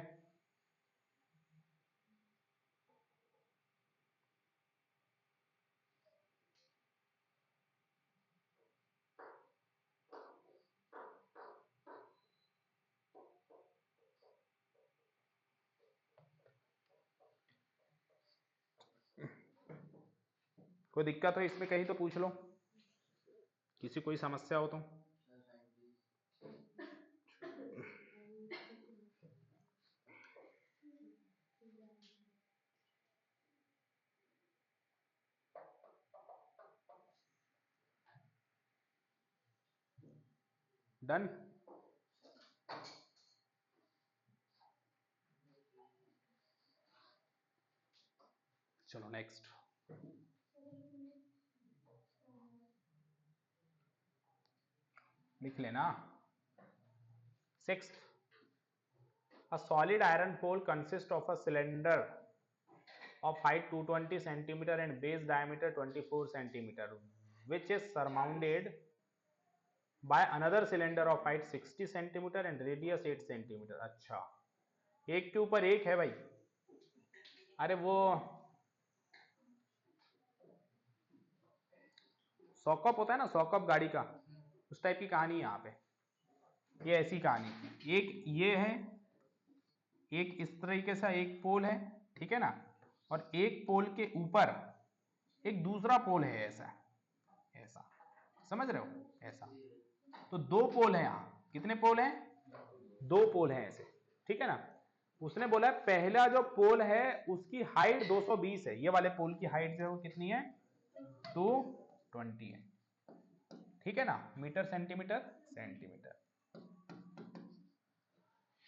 कोई दिक्कत हो इसमें कहीं तो पूछ लो, किसी कोई समस्या हो तो। डन। चलो नेक्स्ट। लिख लेना। 6th, a solid iron pole consists of a cylinder of height 220 centimeter and base diameter 24 centimeter, which is surmounted by another cylinder of height 60 centimeter and radius 8 centimeter। अच्छा, एक के ऊपर एक है भाई। अरे वो सॉकअप होता है ना, सॉकअप गाड़ी का, उस टाइप की कहानी है यहाँ पे। ये ऐसी कहानी, एक ये है, एक इस तरीके से एक पोल है, ठीक है ना, और एक पोल के ऊपर एक दूसरा पोल है, ऐसा ऐसा, समझ रहे हो? ऐसा। तो दो पोल है यहाँ। कितने पोल हैं? दो पोल हैं ऐसे, ठीक है ना। उसने बोला पहला जो पोल है उसकी हाइट 220 है, ये वाले पोल की हाइट जो है वो कितनी है? 220 है, ठीक है ना, मीटर सेंटीमीटर सेंटीमीटर।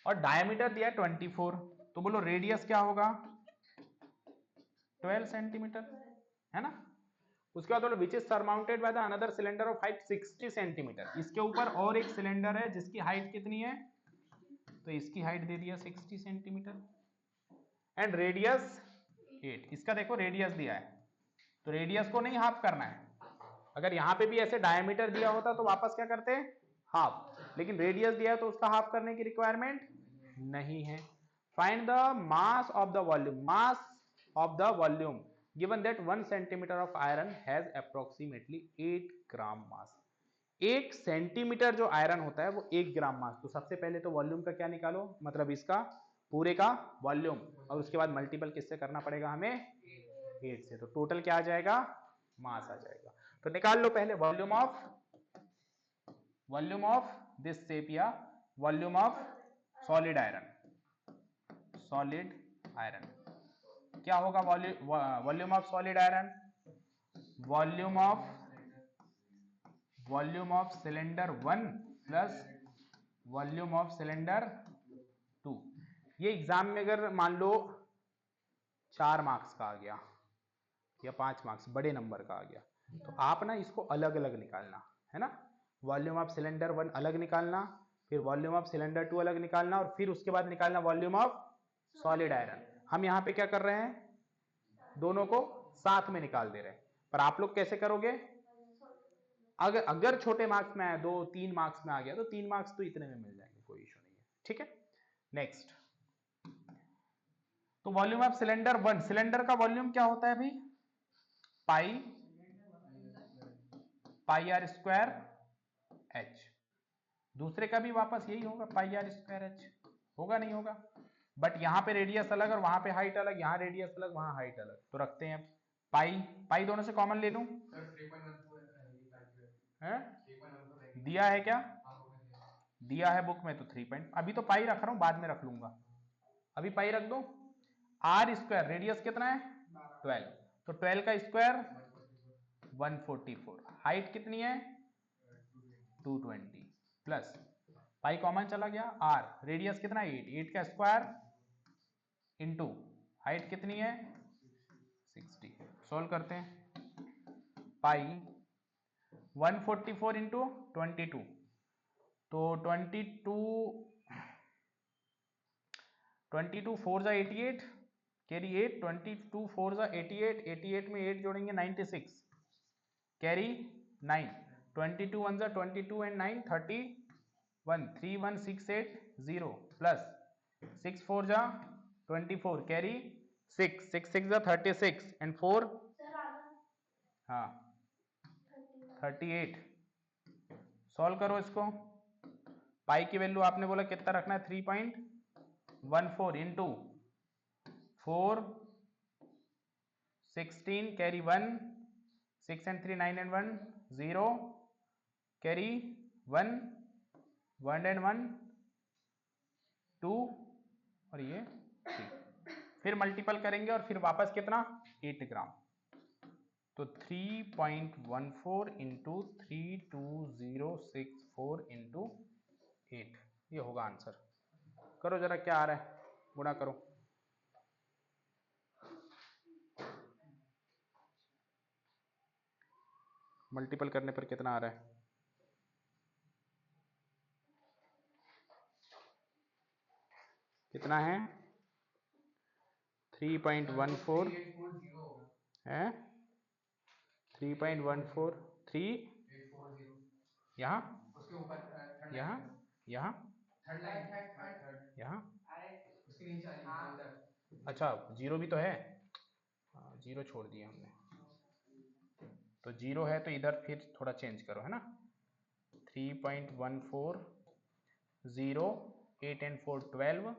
और डायमीटर दिया है 24, तो बोलो रेडियस क्या होगा? 12 सेंटीमीटर, है ना। उसके बाद बोलो which is surmounted by the another cylinder of height 60 centimetre. इसके ऊपर और एक सिलेंडर है जिसकी हाइट कितनी है? तो इसकी हाइट दे दिया 60 सेंटीमीटर एंड रेडियस 8। इसका देखो रेडियस दिया है, तो रेडियस को नहीं हाफ करना है। अगर यहां पे भी ऐसे डायमीटर दिया होता तो वापस क्या करते? हाफ। लेकिन रेडियस दिया है तो उसका हाफ करने की रिक्वायरमेंट नहीं है। Find the mass of the volume, mass of the volume given that 1 centimetre of iron has approximately 8 gram mass. 1 centimetre जो आयरन होता है वो 1 ग्राम मास। तो सबसे पहले तो वॉल्यूम का क्या निकालो, मतलब इसका पूरे का वॉल्यूम, और उसके बाद मल्टीपल किससे करना पड़ेगा हमें? 8 से। तो टोटल क्या आ जाएगा? मास आ जाएगा। तो निकाल लो पहले वॉल्यूम ऑफ दिस शेप या volume of solid iron. Solid iron क्या होगा? Volume of solid iron, volume of cylinder 1 plus volume of cylinder 2। ये एग्जाम में अगर मान लो 4 मार्क्स का आ गया या 5 मार्क्स बड़े नंबर का आ गया, तो आप ना इसको अलग अलग निकालना है ना। वॉल्यूम ऑफ सिलेंडर 1 अलग निकालना, फिर वॉल्यूम ऑफ सिलेंडर 2 अलग निकालना, और फिर उसके बाद निकालना वॉल्यूम ऑफ सॉलिड आयरन। हम यहाँ पे क्या कर रहे हैं? दोनों को साथ में निकाल दे रहे हैं। पर आप लोग कैसे करोगे? अगर छोटे मार्क्स में आया, 2-3 मार्क्स में आ गया, तो 3 मार्क्स तो इतने में मिल जाएंगे, कोई इशू नहीं है, ठीक है। नेक्स्ट, तो वॉल्यूम ऑफ सिलेंडर 1, सिलेंडर का वॉल्यूम क्या होता है भाई? पाई आर स्क्वायर एच। दूसरे का भी वापस यही होगा, पाई आर स्क्वायर एच। होगा नहीं होगा? बट यहां पे रेडियस अलग और वहां पे हाइट अलग, यहां रेडियस अलग वहां हाइट अलग, तो रखते हैं पाई दोनों से कॉमन ले लूं। दिया है क्या? दिया है बुक में तो 3 पॉइंट, अभी तो पाई रख रहा हूं, बाद में रख लूंगा। अभी पाई रख दो। आर स्क्वायर, रेडियस कितना है? 12, तो 12 का स्क्वायर 144। हाइट कितनी है? 220 प्लस पाई कॉमन चला गया, आर रेडियस कितना है? 8 का स्क्वायर इंटू हाइट कितनी है? 60। सॉल्व करते हैं। पाई 144 इंटू 22, तो 22 4 जा 88, कैरी 8, 22 4 जा 88, 88 में 8 जोड़ेंगे 96, कैरी 9, 22 1 जा 22 एंड 9 31, 31680 प्लस 6 4 जा 24, कैरी 6, 6 6 जा 36 एंड 4, हाँ 38। सॉल्व करो इसको। पाई की वैल्यू आपने बोला कितना रखना है? 3.14 into 4 16, carry 1, 6 and 3 9 and 1 0, carry 1 1 and 1 2 और ये 3। फिर मल्टीपल करेंगे और फिर वापस कितना? 8 ग्राम। तो 3.14 इंटू 32064 इंटू 8, ये होगा आंसर। करो जरा क्या आ रहा है, गुणा करो। मल्टीपल करने पर कितना आ रहा है? कितना है? 3.14 है, 3.14 3 यहाँ उसके ऊपर, यहाँ यहाँ यहाँ उसके नीचे वाली, अच्छा जीरो भी तो है, हाँ जीरो छोड़ दिया हमने, तो जीरो है तो इधर फिर थोड़ा चेंज करो, है ना। 3.14 0 8 and 4 12,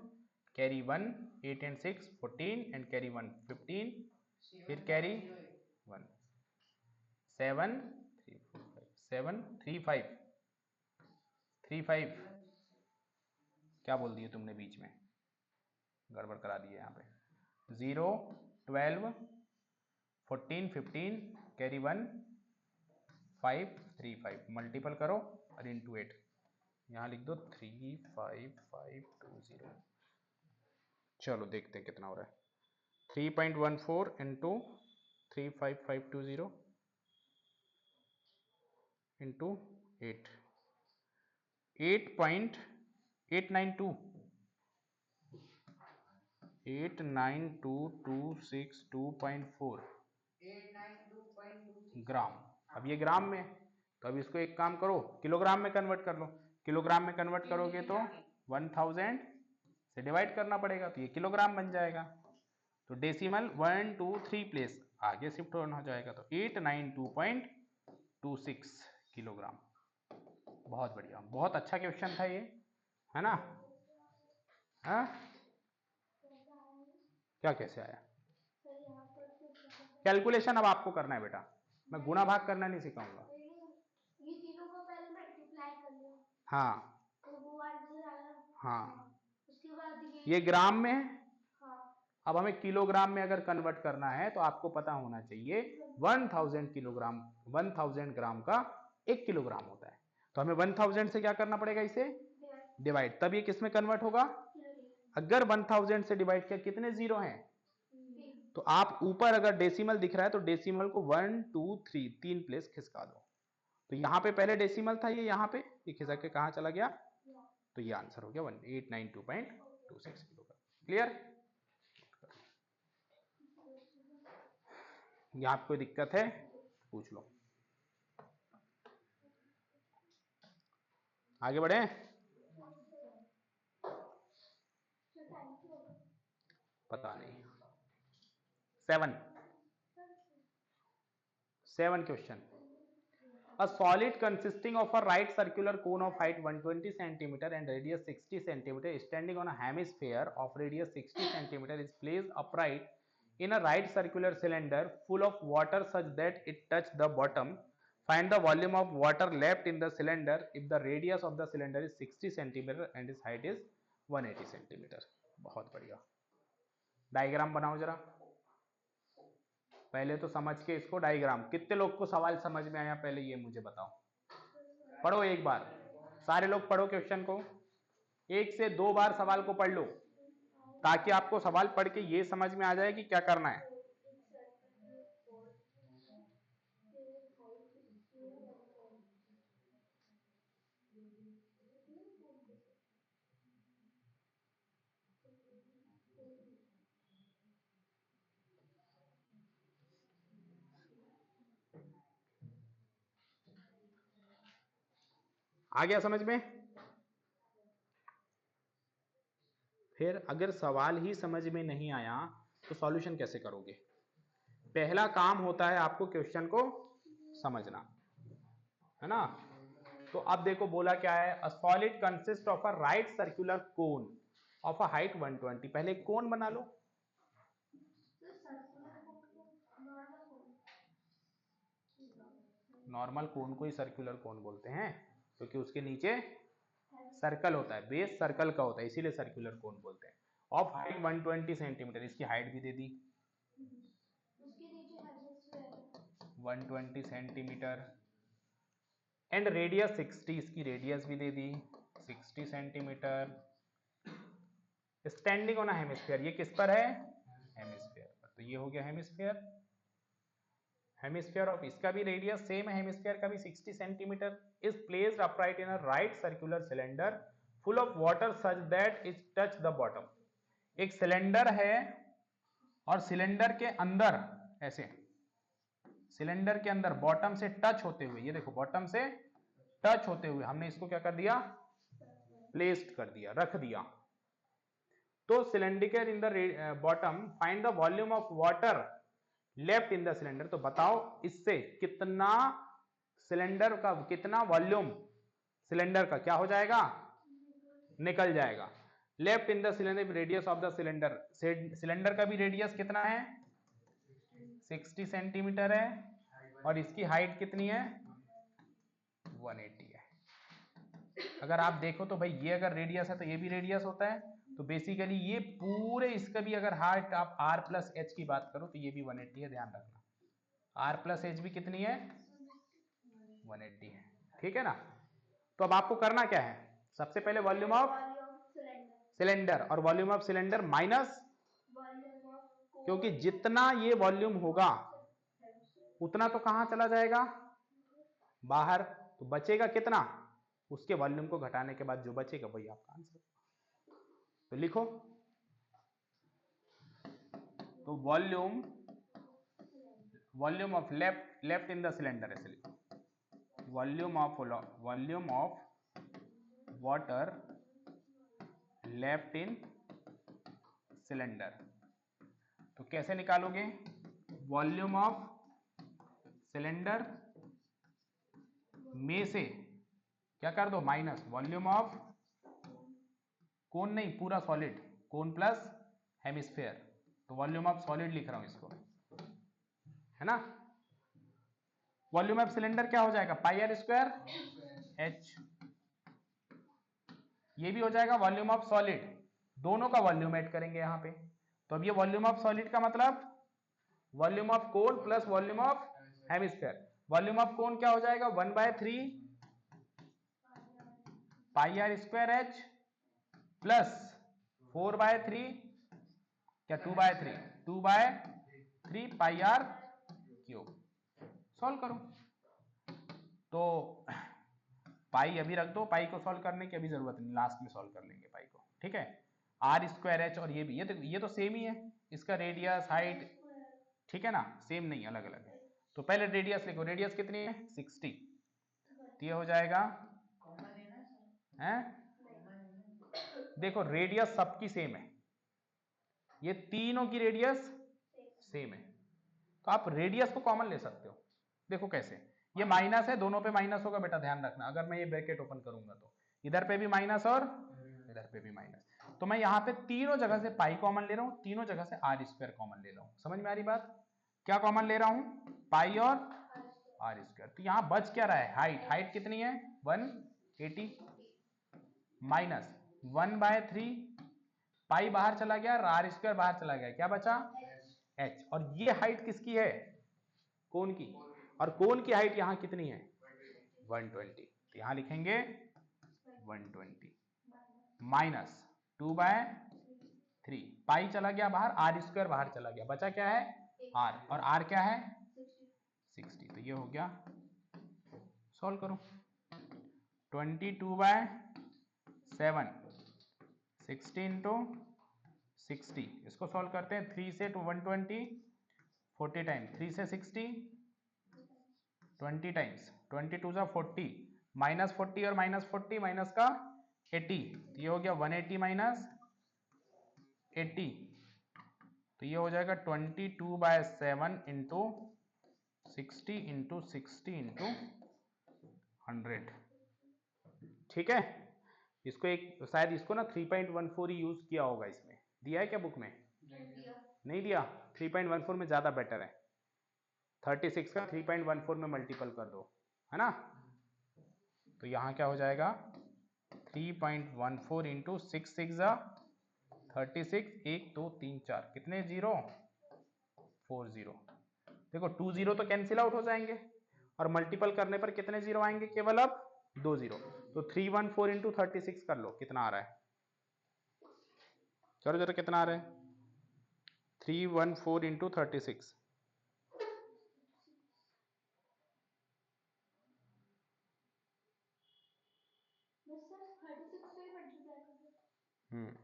carry 1 8 and 6 14 and carry 1 15, फिर कैरी 1 7 3 4 5 7 3 5 3 5, क्या बोल दिए तुमने बीच में? गड़बड़ करा दिए यहाँ पे। 0 12 14 15, कैरी 1 5 3 5, मल्टीपल करो और इंटू 8, यहाँ लिख दो 35520। चलो देखते हैं कितना हो रहा है। 3.14 इंटू 35520 इंटू 8, 8.892 892.262.4 ग्राम। अब ये ग्राम में, तो अब इसको एक काम करो, किलोग्राम में कन्वर्ट कर लो। किलोग्राम में कन्वर्ट करोगे तो 1000 से डिवाइड करना पड़ेगा, तो ये किलोग्राम बन जाएगा। तो डेसिमल 1 2 3 प्लेस आगे शिफ्ट होना हो जाएगा, तो 892.26 किलोग्राम। बहुत बढ़िया, बहुत अच्छा क्वेश्चन था ये, है ना। हाँ क्या कैसे आया? कैलकुलेशन अब आपको करना है बेटा, मैं गुणा भाग करना नहीं सिखाऊंगा। ये तीनों को पहले मल्टीप्लाई कर लो। हाँ तो वो आंसर आया। हाँ उसके बाद ये ग्राम में है। हाँ अब हमें किलोग्राम में अगर कन्वर्ट करना है तो आपको पता होना चाहिए 1000 किलोग्राम, 1000 ग्राम का 1 किलोग्राम होता है, तो हमें 1000 से क्या करना पड़ेगा? इसे डिवाइड, तब ये किस में कन्वर्ट होगा? अगर 1000 से डिवाइड किया, कितने जीरो हैं? तो आप ऊपर अगर डेसिमल दिख रहा है तो डेसिमल को 1 2 3 3 प्लेस खिसका दो, तो यहां पे पहले डेसिमल था, ये यहां पे ये खिसक के कहां चला गया? तो ये आंसर हो गया 1892.26 किलोग्राम। क्लियर? यहां कोई दिक्कत है पूछ लो। आगे बढ़े? पता नहीं। 7 7 question. A solid consisting of a right circular cone of height 120 cm and radius 60 cm standing on a hemisphere of radius 60 cm is placed upright in a right circular cylinder full of water such that it touch the bottom. Find the volume of water left in the cylinder if the radius of the cylinder is 60 cm and its height is 180 cm. बहुत बढ़िया. डायग्राम बनाओ जरा. पहले तो समझ के इसको डायग्राम. कितने लोग को सवाल समझ में आया पहले ये मुझे बताओ. पढ़ो एक बार. सारे लोग पढ़ो क्वेश्चन को. 1 से 2 बार सवाल को पढ़ लो ताकि आपको सवाल पढ़ के ये समझ में आ जाए कि क्या करना है. आ गया समझ में. फिर अगर सवाल ही समझ में नहीं आया तो सॉल्यूशन कैसे करोगे. पहला काम होता है आपको क्वेश्चन को समझना, है ना. तो अब देखो बोला क्या है. A solid consist of a right circular cone of a height 120. पहले कोन बना लो. नॉर्मल कोन को ही सर्कुलर कोन बोलते हैं क्योंकि उसके नीचे सर्कल होता है, बेस सर्कल का होता है, इसीलिए सर्कुलर कोन बोलते हैं. Of height 120 centimetre. इसकी हाइट भी दे दी 120 सेंटीमीटर एंड रेडियस 60. इसकी रेडियस भी दे दी 60 centimetre. Standing on a hemisphere. ये किस पर है? हेमिस्फीयर पर. तो ये हो गया हेमिस्फीयर. हेमिस्फीयर ऑफ इसका भी रेडियस सेम है, हेमिस्फीयर का भी 60 centimetre. Is placed upright in a right circular cylinder full of water such that it touch the bottom. एक सिलेंडर है और सिलेंडर के अंदर ऐसे, सिलेंडर के अंदर बॉटम से टच होते हुए, ये देखो बॉटम से टच होते हुए हमने इसको क्या कर दिया? प्लेस्ड कर दिया, रख दिया. तो cylinder in the bottom find the volume of water left in the cylinder. तो बताओ इससे कितना सिलेंडर का, कितना वॉल्यूम सिलेंडर का क्या हो जाएगा? निकल जाएगा. Left in the cylinder. Radius of the cylinder. Cylinder का भी रेडियस कितना है? 60 सेंटीमीटर है और इसकी हाइट कितनी है? 180 है. अगर आप देखो तो भाई ये अगर रेडियस है तो ये भी रेडियस होता है. तो बेसिकली ये पूरे इसका भी अगर हाइट आप r प्लस एच की बात करो तो ये भी 180 है. ध्यान रखना r प्लस एच भी कितनी है? 180 है. ठीक है ना. तो अब आपको करना क्या है? सबसे पहले वॉल्यूम ऑफ सिलेंडर और वॉल्यूम ऑफ सिलेंडर माइनस, क्योंकि जितना ये वॉल्यूम होगा उतना तो कहां चला जाएगा? बाहर. तो बचेगा कितना? उसके वॉल्यूम को घटाने के बाद जो बचेगा वही आपका आंसर. तो लिखो. तो volume of left in the cylinder ऐसे लिखो. Volume of water left in cylinder. तो कैसे निकालोगे? वॉल्यूम ऑफ सिलेंडर में से क्या कर दो? माइनस वॉल्यूम ऑफ कोन, नहीं पूरा सॉलिड, कोन प्लस हेमिस्फीयर. तो वॉल्यूम ऑफ सॉलिड लिख रहा हूं इसको, है ना. वॉल्यूम ऑफ सिलेंडर क्या हो जाएगा? Pi r square H. ये भी हो जाएगा वॉल्यूम ऑफ सॉलिड. दोनों का वॉल्यूम ऐड करेंगे यहां पे. तो अब ये वॉल्यूम ऑफ सॉलिड का मतलब volume of cone plus volume of hemisphere. Volume of cone क्या हो जाएगा? 1/3 pi r square H plus 4/3 क्या 2/3 2/3 पाई आर क्यूब. सॉल्व करो. तो पाई अभी रख दो. पाई को सॉल्व करने की अभी जरूरत नहीं, लास्ट में सॉल्व कर लेंगे पाई को. ठीक है. आर स्क्वायर एच और ये भी, ये तो सेम ही है. इसका रेडियस हाइट ठीक है ना, सेम नहीं, अलग अलग है. तो पहले रेडियस लिखो. रेडियस कितनी है? 60. तो ये हो जाएगा हैं? देखो रेडियस सबकी सेम है, ये तीनों की रेडियस सेम है. तो आप रेडियस को कॉमन ले सकते हो. देखो कैसे, ये माइनस है, दोनों पे माइनस होगा बेटा, ध्यान रखना। अगर मैं ये ब्रैकेट ओपन करूंगा तो इधर पे भी माइनस और इधर पे भी माइनस, तो मैं यहाँ पे तीनों जगह से पाई कॉमन ले रहा हूँ, तीनों जगह से आर स्क्वायर कॉमन ले रहा हूँ। समझ में आ रही बात? क्या कॉमन ले रहा हूँ? पाई और आर स्क्वायर। तो यहाँ बच क्या रहा है? हाइट। हाइट कितनी है? 180 माइनस 1/3, पाई बाहर चला गया, आर स्क्वायर बाहर चला गया, क्या बचा? h। और ये हाइट किसकी है? कोन की। और कोन की हाइट यहाँ कितनी है? 120। तो यहां लिखेंगे 120 माइनस 2/3, पाई चला गया बाहर, आर स्क्वायर बाहर चला गया, बचा क्या है? r। और r क्या है? 60। तो ये हो गया। सॉल्व करो। 22/7 60 इंटू 60, इसको सॉल्व करते हैं। 3 से 120 40 टाइम, 3 से 60 20 टाइम्स, 22 जा 40, माइनस 40 और माइनस 40 माइनस का 80, तो ये हो गया 180 माइनस 80, तो ये हो जाएगा 22/7 इंटू 60 इंटू 60 इंटू 100। ठीक है, इसको एक शायद इसको ना 3.14 ही यूज किया होगा। इसमें दिया है क्या बुक में? नहीं दिया। 3.14 में ज्यादा बेटर है। 36 का 3.14 में मल्टीपल कर दो, है ना? तो यहां क्या हो जाएगा? 3.14 इंटू 6 6 36, 1 2 3 4, कितने जीरो? 4 जीरो। देखो 2 जीरो तो कैंसिल आउट हो जाएंगे, और मल्टीपल करने पर कितने जीरो आएंगे? केवल अब 2 जीरो। तो 314 इंटू 36 कर लो, कितना आ रहा है? करो जरा, कितना आ रहा है? 314 इंटू 36, हम्म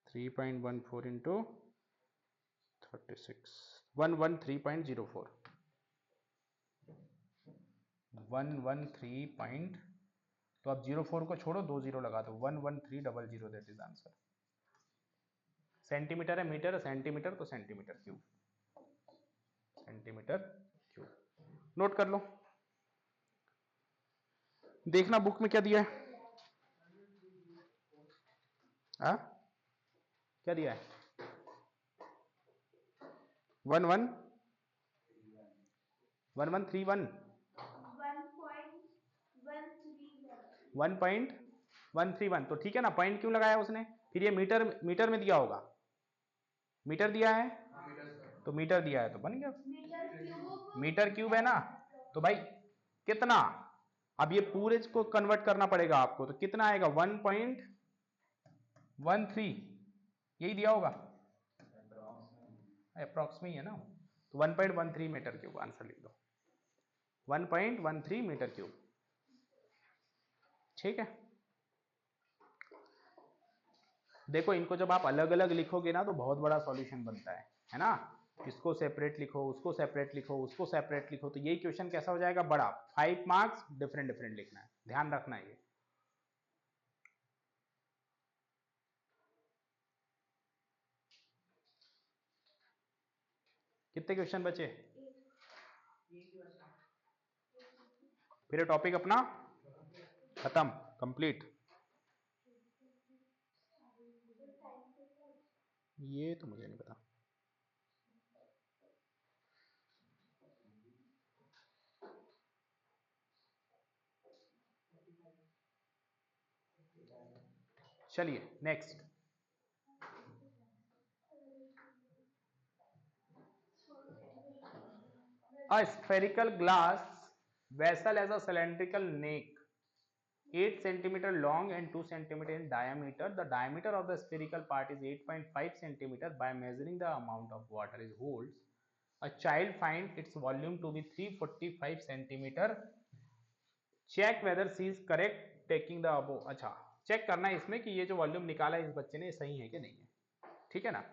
3.14 इंटू 36, 113.04, 113. तो अब 04 को छोड़ो, 2 जीरो लगा दो, 11300, दैट इज आंसर। सेंटीमीटर है, मीटर है, सेंटीमीटर, तो centimetre cube, centimetre cube. Note कर लो। देखना बुक में क्या दिया है। आ? क्या दिया है? 1131 1.131, तो ठीक है ना। पॉइंट क्यों लगाया उसने? फिर ये मीटर, मीटर में दिया होगा, मीटर दिया है तो मीटर दिया है तो बन गया मीटर क्यूब है ना। तो भाई कितना, अब ये पूरे को कन्वर्ट करना पड़ेगा आपको, तो कितना आएगा? 1.13, यही दिया होगा, अप्रोक्स में ही है ना। तो 1.13 मीटर क्यूब, आंसर लिख दो 1.13 मीटर क्यूब। ठीक है, देखो इनको जब आप अलग अलग लिखोगे ना तो बहुत बड़ा सॉल्यूशन बनता है ना। इसको सेपरेट लिखो, उसको सेपरेट लिखो, उसको सेपरेट लिखो, तो यही क्वेश्चन कैसा हो जाएगा? बड़ा। 5 मार्क्स, डिफरेंट डिफरेंट लिखना है, ध्यान रखना है ये। कितने क्वेश्चन बचे? फिर टॉपिक अपना खत्म, कंप्लीट। ये तो मुझे नहीं पता। चलिए next. A spherical glass vessel has a cylindrical neck 8 centimeter long and 2 centimeter in diameter. The diameter of the spherical part is 8.5 centimeter. By measuring the amount of water it holds, a child finds its volume to be 345 centimeter. Check whether she is correct taking the above. अच्छा, चेक करना है इसमें कि ये जो वॉल्यूम निकाला है इस बच्चे ने सही है कि नहीं है। ठीक है ना।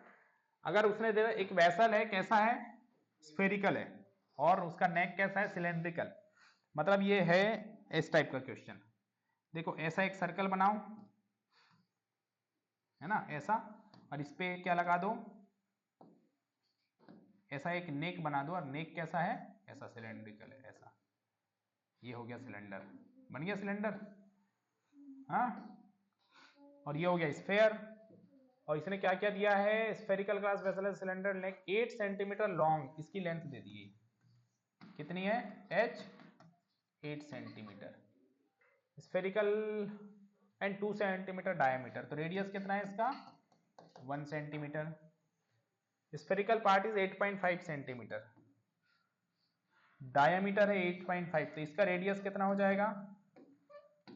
अगर उसने दे एक वेसल है, कैसा है? स्फेरिकल है, और उसका नेक कैसा है? सिलेंड्रिकल। मतलब ये है इस टाइप का क्वेश्चन। देखो ऐसा एक सर्कल बनाओ, है ना, ऐसा, और इस पे क्या लगा दो? ऐसा एक नेक बना दो, और नेक कैसा है, ऐसा सिलेंड्रिकल है, ऐसा, ये हो गया सिलेंडर, बन गया सिलेंडर, हाँ। और ये हो गया स्फेयर, और इसने क्या क्या दिया है, स्फेरिकल ग्लास वेसल सिलेंडर नेक 8 सेंटीमीटर लॉन्ग, इसकी लेंथ दे दी है, कितनी है, h 8 centimetre, spherical and 2 centimetre diameter, तो रेडियस कितना है इसका 1 centimetre, spherical part is 8.5 centimetre, diameter है 8.5, तो इसका रेडियस कितना हो जाएगा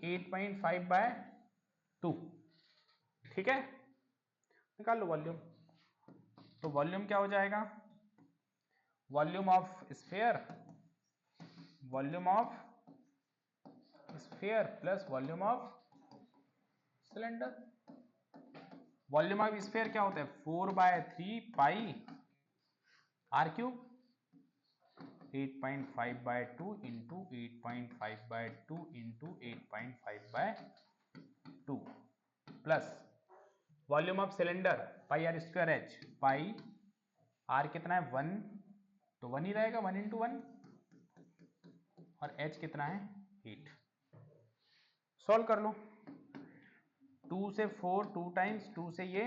8.5 बाय 2, ठीक है, निकाल लो वॉल्यूम, तो वॉल्यूम क्या हो जाएगा, volume of sphere, volume of sphere plus volume of cylinder, volume of sphere क्या होता है 4/3 पाई r cube, 8.5 by 2 into 8.5 by 2 into 8.5 by 2 plus volume of cylinder pi r square h, pi r कितना है 1, तो 1 ही रहेगा, 1 into 1, और एच कितना है 8, सॉल्व कर लो, 2 से 4 2 टाइम्स, 2 से ये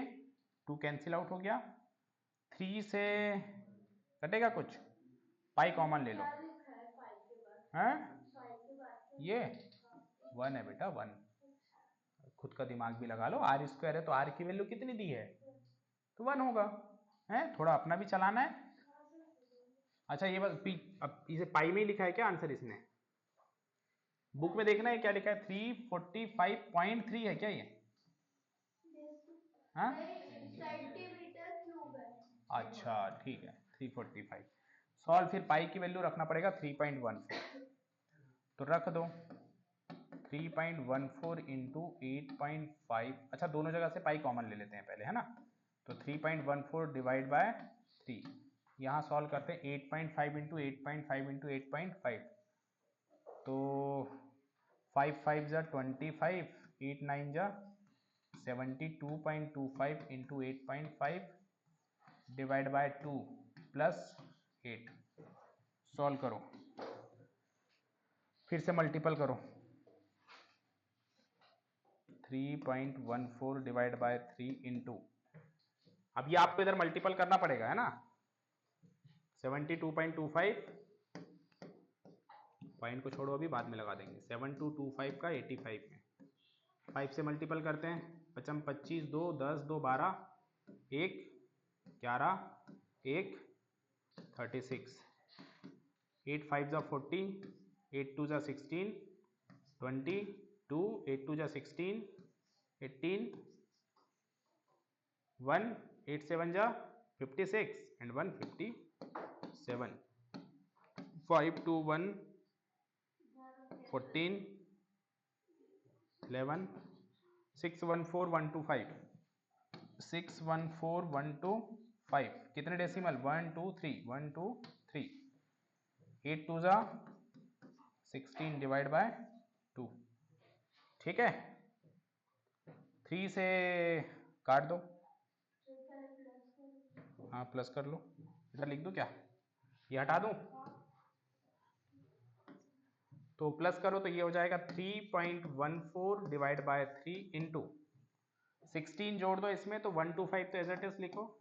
2 कैंसिल आउट हो गया, 3 से कटेगा कुछ, पाई कॉमन ले लो, हैं ये 1 है बेटा 1, खुद का दिमाग भी लगा लो, आर स्क्वायर है तो आर की वैल्यू कितनी दी है, तो 1 होगा, है थोड़ा अपना भी चलाना है। अच्छा ये बस अब इसे पाई में ही लिखा है क्या आंसर, इसने बुक में देखना है क्या लिखा है, 345.3 है क्या ये, हाँ सेंटीमीटर क्यूब है, अच्छा ठीक है 345, सॉल्व, फिर पाई की वैल्यू रखना पड़ेगा 3.14, तो रख दो 3.14 इंटू 8.5, अच्छा दोनों जगह से पाई कॉमन ले लेते हैं पहले, है ना, तो 3.14 डिवाइड बाय 3, यहाँ सॉल्व करते हैं 8.5 इंटू 8.5 इंटू 8.5, तो 5 5 जा 25, 8 9 जा 72.25 into 8.5 divide by 2 plus 8, solve करो, फिर से मल्टीपल करो, 3.14 डिवाइड बाय 3 इंटू, अब ये आपको इधर मल्टीपल करना पड़ेगा, है ना, 72.25, पॉइंट को छोड़ो अभी बाद में लगा देंगे, 7225 का 85 में 5 से मल्टीपल करते हैं, 55 25 2 10 2 12 1 11 1 36, 8 5 जा 40, 8 2 जा 16 20 2 8 2 जा 16 18 1 8 7 जा 56 and 1 57, 5 2 1 14 11 6 1 4 1 2 5 6 1 4 1 2 5, कितने डेसिमल 1 2 3 1 2 3, 8 2 जा 16 डिवाइड बाय 2, ठीक है, 3 से काट दो, हाँ प्लस कर लो, इधर लिख दो क्या, ये हटा दूं, तो प्लस करो तो ये हो जाएगा 3.14 डिवाइड बाय 3 इंटू 16 जोड़ दो इसमें, तो 125 तो एज इट इज लिखो,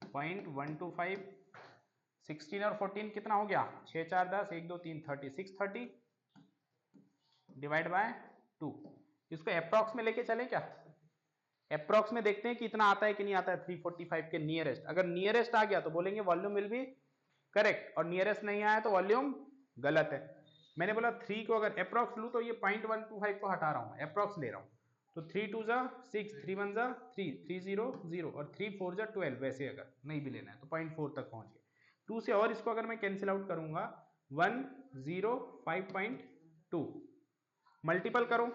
0.125, 16 और 14 कितना हो गया 6 4 10 1 2 3 30, 630 डिवाइड बाय 2, इसको अप्रॉक्स में लेके चले क्या, अप्रॉक्स में देखते हैं कि इतना आता है कि नहीं आता है 345 के नियरेस्ट, अगर नियरेस्ट आ गया तो बोलेंगे वॉल्यूम विल बी करेक्ट, और नियरेस्ट नहीं आया तो वॉल्यूम गलत है, मैंने बोला 3 को अगर अप्रॉक्स लूँ तो ये 0.125 को हटा रहा हूँ, अप्रॉक्स ले रहा हूँ, तो 3 2 जा 6, 3 1 जा 3, 3 0 0 और 3 4 जा 12, वैसे अगर नहीं भी लेना है तो 0.4 तक पहुंच गए, 2 से और इसको अगर मैं कैंसिल आउट करूंगा 105.2, मल्टीपल करो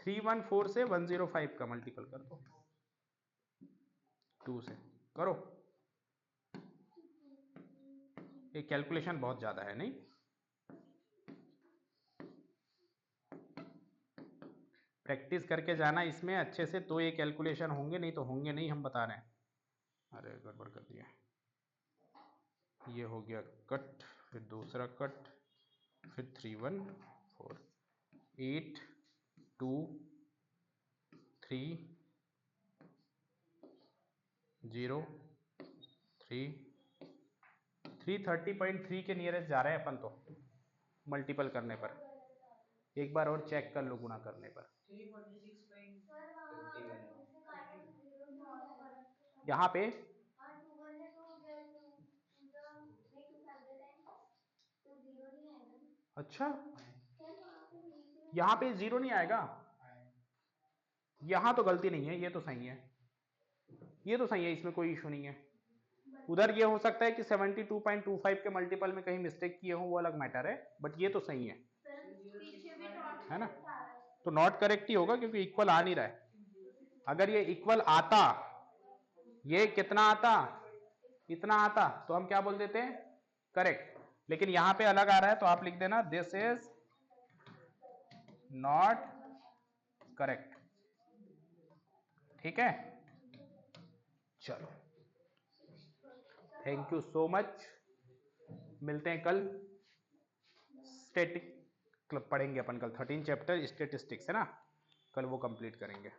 314 से 105 का मल्टीपल कर दो 2 से, करो, ये कैलकुलेशन बहुत ज्यादा है नहीं, प्रैक्टिस करके जाना इसमें अच्छे से, तो ये कैलकुलेशन होंगे, नहीं तो होंगे नहीं, हम बता रहे हैं, अरे गड़बड़ कर दिया। ये हो गया कट, फिर दूसरा कट, फिर 3 1 4 8 2 3 0 3 330.3 के नियरेस्ट जा रहे हैं अपन तो मल्टीपल करने पर। एक बार और चेक कर लो गुणा करने पर। सर वहाँ अगर 2 से काटे तो 0 नहीं आएगा। यहाँ पे हाँ 2 1 है तो हो गया 2 2 the नहीं 2 5 the time तो 0 नहीं आएगा ना। अच्छा, सर वहाँ पे बीच में यहाँ पे 0 नहीं आएगा। यहाँ तो गलती नहीं है, ये तो सही है, ये तो सही है, इसमें कोई इशू नहीं है। उधर ये हो सकता है कि 72.25 के मल्टीपल में कहीं मिस्टेक किए हो, वो अलग मैटर है, बट ये तो सही है, सर पीछे भी नॉट है ना? करेक्ट आ रहा है। तो नॉट करेक्ट ही होगा क्योंकि इक्वल आ नहीं रहा है। अगर ये इक्वल आता, ये कितना आता, इतना आता, तो हम क्या बोल देते हैं, करेक्ट। लेकिन यहां पे अलग आ रहा है तो आप लिख देना दिस इज नॉट करेक्ट। ठीक है, चलो, थैंक यू सो मच। मिलते हैं कल, स्टैटिक पढ़ेंगे अपन कल, 13 चैप्टर स्टेटिस्टिक्स है ना, कल वो कंप्लीट करेंगे।